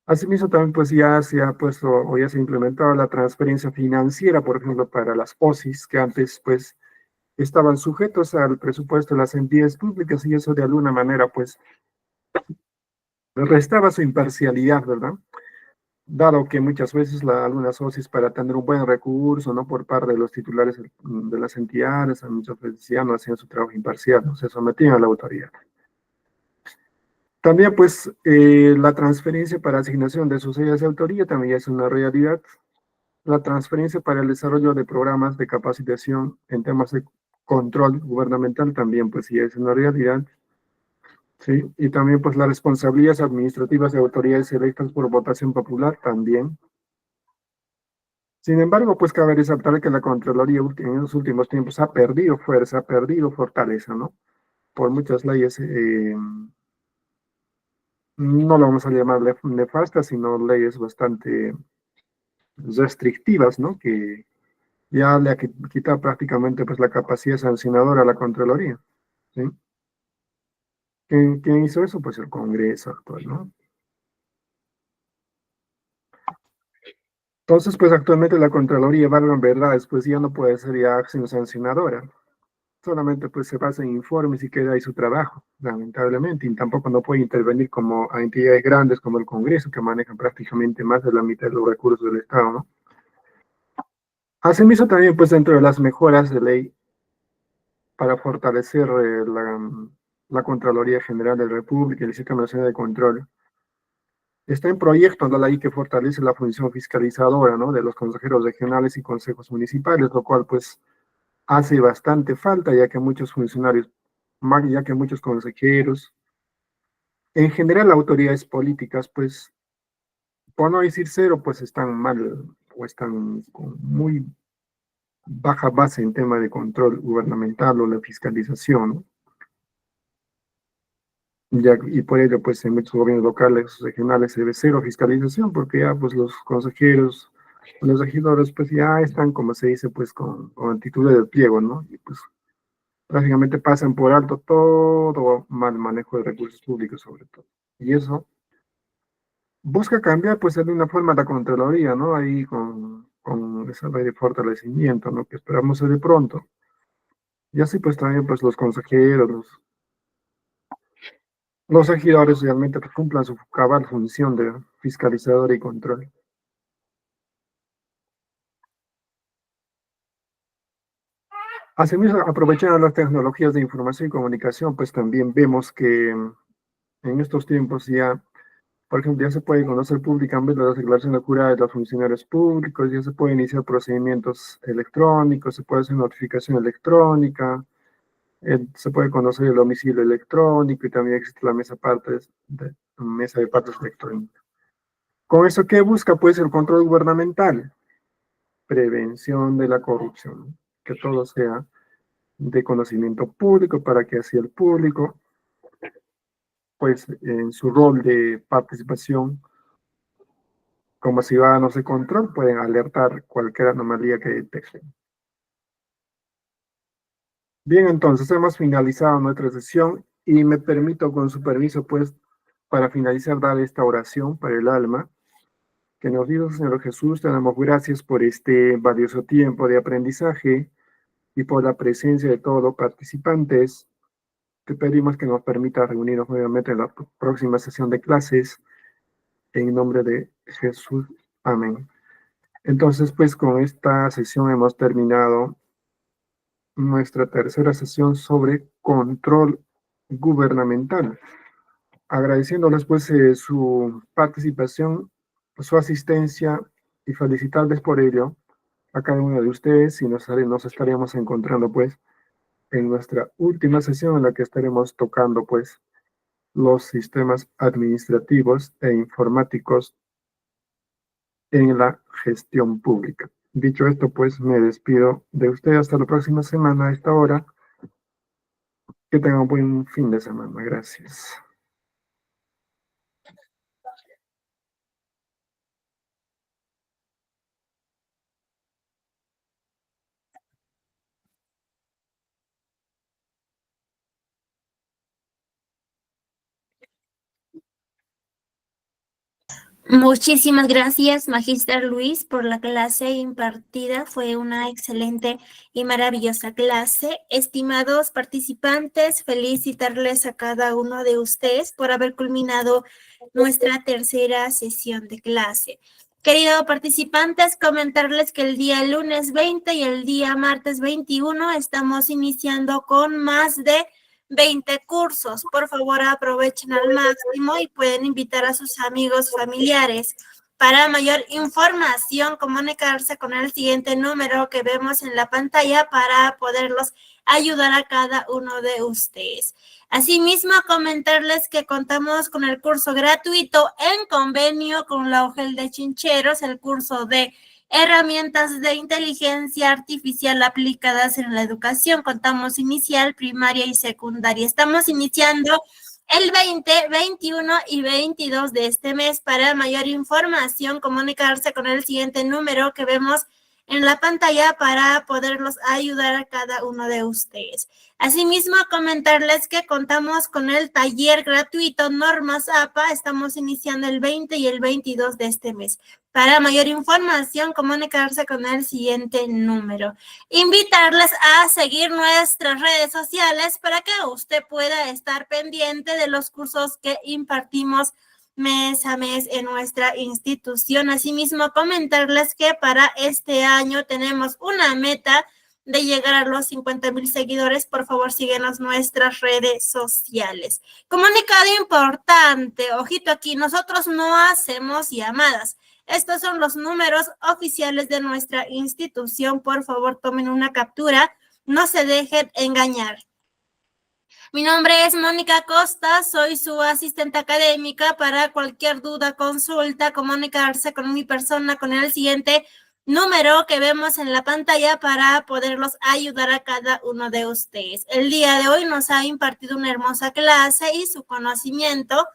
B: Asimismo, también pues ya se ha puesto o ya se ha implementado la transferencia financiera, por ejemplo, para las OSIs, que antes pues estaban sujetos al presupuesto de las entidades públicas y eso de alguna manera pues restaba su imparcialidad, ¿verdad? Dado que muchas veces algunas OSIs para tener un buen recurso, ¿no?, por parte de los titulares de las entidades, muchas veces ya no hacían su trabajo imparcial, no se sometían a la autoridad. También, pues, la transferencia para asignación de sus áreas de autoría también ya es una realidad. La transferencia para el desarrollo de programas de capacitación en temas de control gubernamental también, pues, ya es una realidad. ¿Sí? Y también, pues, las responsabilidades administrativas de autoridades electas por votación popular también. Sin embargo, pues, cabe resaltar que la Contraloría en los últimos tiempos ha perdido fuerza, ha perdido fortaleza, ¿no? Por muchas leyes no lo vamos a llamar nefastas, sino leyes bastante restrictivas, ¿no?, que ya le ha quitado prácticamente pues la capacidad sancionadora a la Contraloría, ¿sí? ¿Quién hizo eso? Pues el Congreso actual, ¿no? Entonces, pues actualmente la Contraloría, valga en verdad, pues ya no puede ser ya acción sancionadora, solamente pues se basa en informes y queda ahí su trabajo, lamentablemente, y tampoco no puede intervenir como a entidades grandes como el Congreso, que manejan prácticamente más de la mitad de los recursos del Estado, ¿no? Asimismo, también pues dentro de las mejoras de ley para fortalecer la Contraloría General de la República y el Sistema Nacional de Control, está en proyecto la ley que fortalece la función fiscalizadora, ¿no?, de los consejeros regionales y consejos municipales, lo cual pues hace bastante falta, ya que muchos funcionarios, ya que muchos consejeros, en general autoridades políticas, pues, por no decir cero, pues están mal o están con muy baja base en tema de control gubernamental o la fiscalización, ¿no? Y por ello, pues en muchos gobiernos locales, regionales, se ve cero fiscalización, porque ya pues los consejeros, los regidores, pues ya están, como se dice, pues con actitud del pliego, ¿no? Y pues prácticamente pasan por alto todo mal manejo de recursos públicos, sobre todo. Y eso busca cambiar, pues, de una forma la Contraloría, ¿no? Ahí con esa ley de fortalecimiento, ¿no?, que esperamos de pronto. Y así, pues, también, pues, los consejeros, los regidores realmente que cumplan su cabal función de fiscalizador y control. Asimismo, aprovechando las tecnologías de información y comunicación, pues también vemos que en estos tiempos ya, por ejemplo, ya se puede conocer públicamente las declaraciones juradas de los funcionarios públicos, ya se puede iniciar procedimientos electrónicos, se puede hacer notificación electrónica, se puede conocer el domicilio electrónico y también existe la mesa de partes electrónica. ¿Con eso qué busca? Pues el control gubernamental, prevención de la corrupción, que todo sea de conocimiento público para que así el público, pues en su rol de participación como ciudadanos de control, pueden alertar cualquier anomalía que detecten. Bien, entonces hemos finalizado nuestra sesión y me permito con su permiso, pues, para finalizar, dar esta oración para el alma. Que nos diga, Señor Jesús, te damos gracias por este valioso tiempo de aprendizaje y por la presencia de todos los participantes. Te pedimos que nos permita reunirnos nuevamente en la próxima sesión de clases. En nombre de Jesús. Amén. Entonces, pues con esta sesión hemos terminado nuestra tercera sesión sobre control gubernamental. Agradeciéndoles pues su participación, su asistencia y felicitarles por ello a cada uno de ustedes y nos estaríamos encontrando pues en nuestra última sesión en la que estaremos tocando pues los sistemas administrativos e informáticos en la gestión pública. Dicho esto, pues me despido de usted hasta la próxima semana a esta hora. Que tengan un buen fin de semana. Gracias.
A: Muchísimas gracias, Magíster Luis, por la clase impartida. Fue una excelente y maravillosa clase. Estimados participantes, felicitarles a cada uno de ustedes por haber culminado nuestra tercera sesión de clase. Queridos participantes, comentarles que el día lunes 20 y el día martes 21 estamos iniciando con más de 20 cursos. Por favor, aprovechen al máximo y pueden invitar a sus amigos, familiares. Para mayor información, comunicarse con el siguiente número que vemos en la pantalla para poderlos ayudar a cada uno de ustedes. Asimismo, comentarles que contamos con el curso gratuito en convenio con la OGEL de Chincheros, el curso de herramientas de inteligencia artificial aplicadas en la educación. Contamos inicial, primaria y secundaria. Estamos iniciando el 20, 21 y 22 de este mes. Para mayor información, comunicarse con el siguiente número que vemos en la pantalla para poderlos ayudar a cada uno de ustedes. Asimismo, comentarles que contamos con el taller gratuito Normas APA. Estamos iniciando el 20 y el 22 de este mes. Para mayor información, comunicarse con el siguiente número. Invitarles a seguir nuestras redes sociales para que usted pueda estar pendiente de los cursos que impartimos mes a mes en nuestra institución. Asimismo, comentarles que para este año tenemos una meta de llegar a los 50,000 seguidores. Por favor, síguenos nuestras redes sociales. Comunicado importante, ojito aquí, nosotros no hacemos llamadas. Estos son los números oficiales de nuestra institución. Por favor, tomen una captura. No se dejen engañar. Mi nombre es Mónica Costa, soy su asistente académica. Para cualquier duda, consulta, comunicarse con mi persona con el siguiente número que vemos en la pantalla para poderlos ayudar a cada uno de ustedes. El día de hoy nos ha impartido una hermosa clase y su conocimiento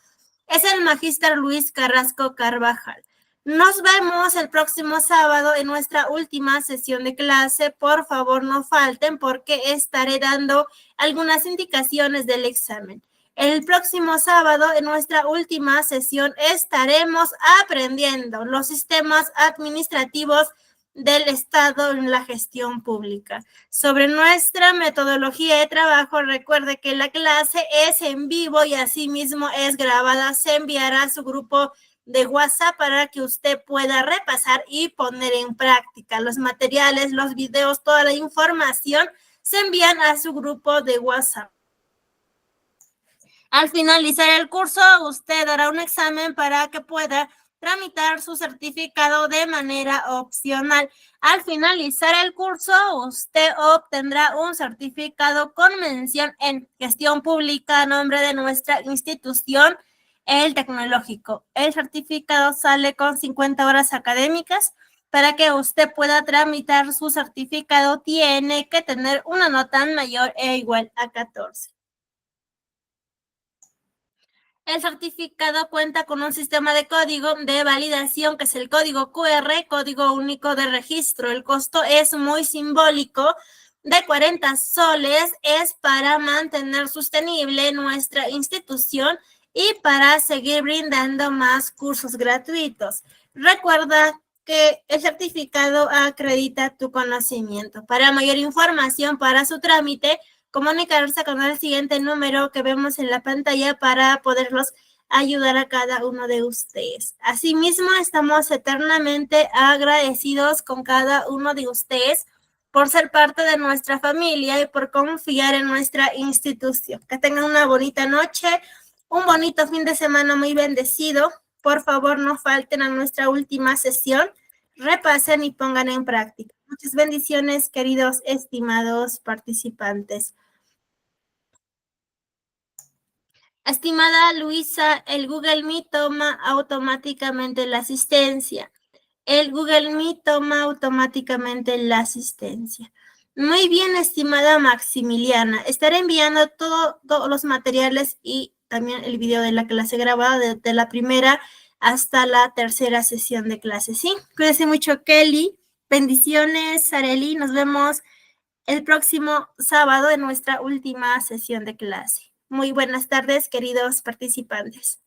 A: es el Magíster Luis Carrasco Carvajal. Nos vemos el próximo sábado en nuestra última sesión de clase. Por favor, no falten porque estaré dando algunas indicaciones del examen. El próximo sábado en nuestra última sesión estaremos aprendiendo los sistemas administrativos del Estado en la gestión pública. Sobre nuestra metodología de trabajo, recuerde que la clase es en vivo y asimismo es grabada. Se enviará a su grupo de WhatsApp para que usted pueda repasar y poner en práctica los materiales, los videos, toda la información se envían a su grupo de WhatsApp. Al finalizar el curso, usted hará un examen para que pueda tramitar su certificado de manera opcional. Al finalizar el curso, usted obtendrá un certificado con mención en gestión pública a nombre de nuestra institución, el Tecnológico. El certificado sale con 50 horas académicas. Para que usted pueda tramitar su certificado, tiene que tener una nota mayor e igual a 14. El certificado cuenta con un sistema de código de validación, que es el código QR, código único de registro. El costo es muy simbólico, de 40 soles, es para mantener sostenible nuestra institución y para seguir brindando más cursos gratuitos. Recuerda que el certificado acredita tu conocimiento. Para mayor información para su trámite, comunicarse con el siguiente número que vemos en la pantalla para poderlos ayudar a cada uno de ustedes. Asimismo, estamos eternamente agradecidos con cada uno de ustedes por ser parte de nuestra familia y por confiar en nuestra institución. Que tengan una bonita noche, un bonito fin de semana muy bendecido. Por favor, no falten a nuestra última sesión. Repasen y pongan en práctica. Muchas bendiciones, queridos, estimados participantes. Estimada Luisa, el Google Meet toma automáticamente la asistencia. El Google Meet toma automáticamente la asistencia. Muy bien, estimada Maximiliana. Estaré enviando todos los materiales y también el video de la clase grabada de la primera hasta la tercera sesión de clase, ¿sí? Cuídense mucho, Kelly. Bendiciones, Arely. Nos vemos el próximo sábado en nuestra última sesión de clase. Muy buenas tardes, queridos participantes.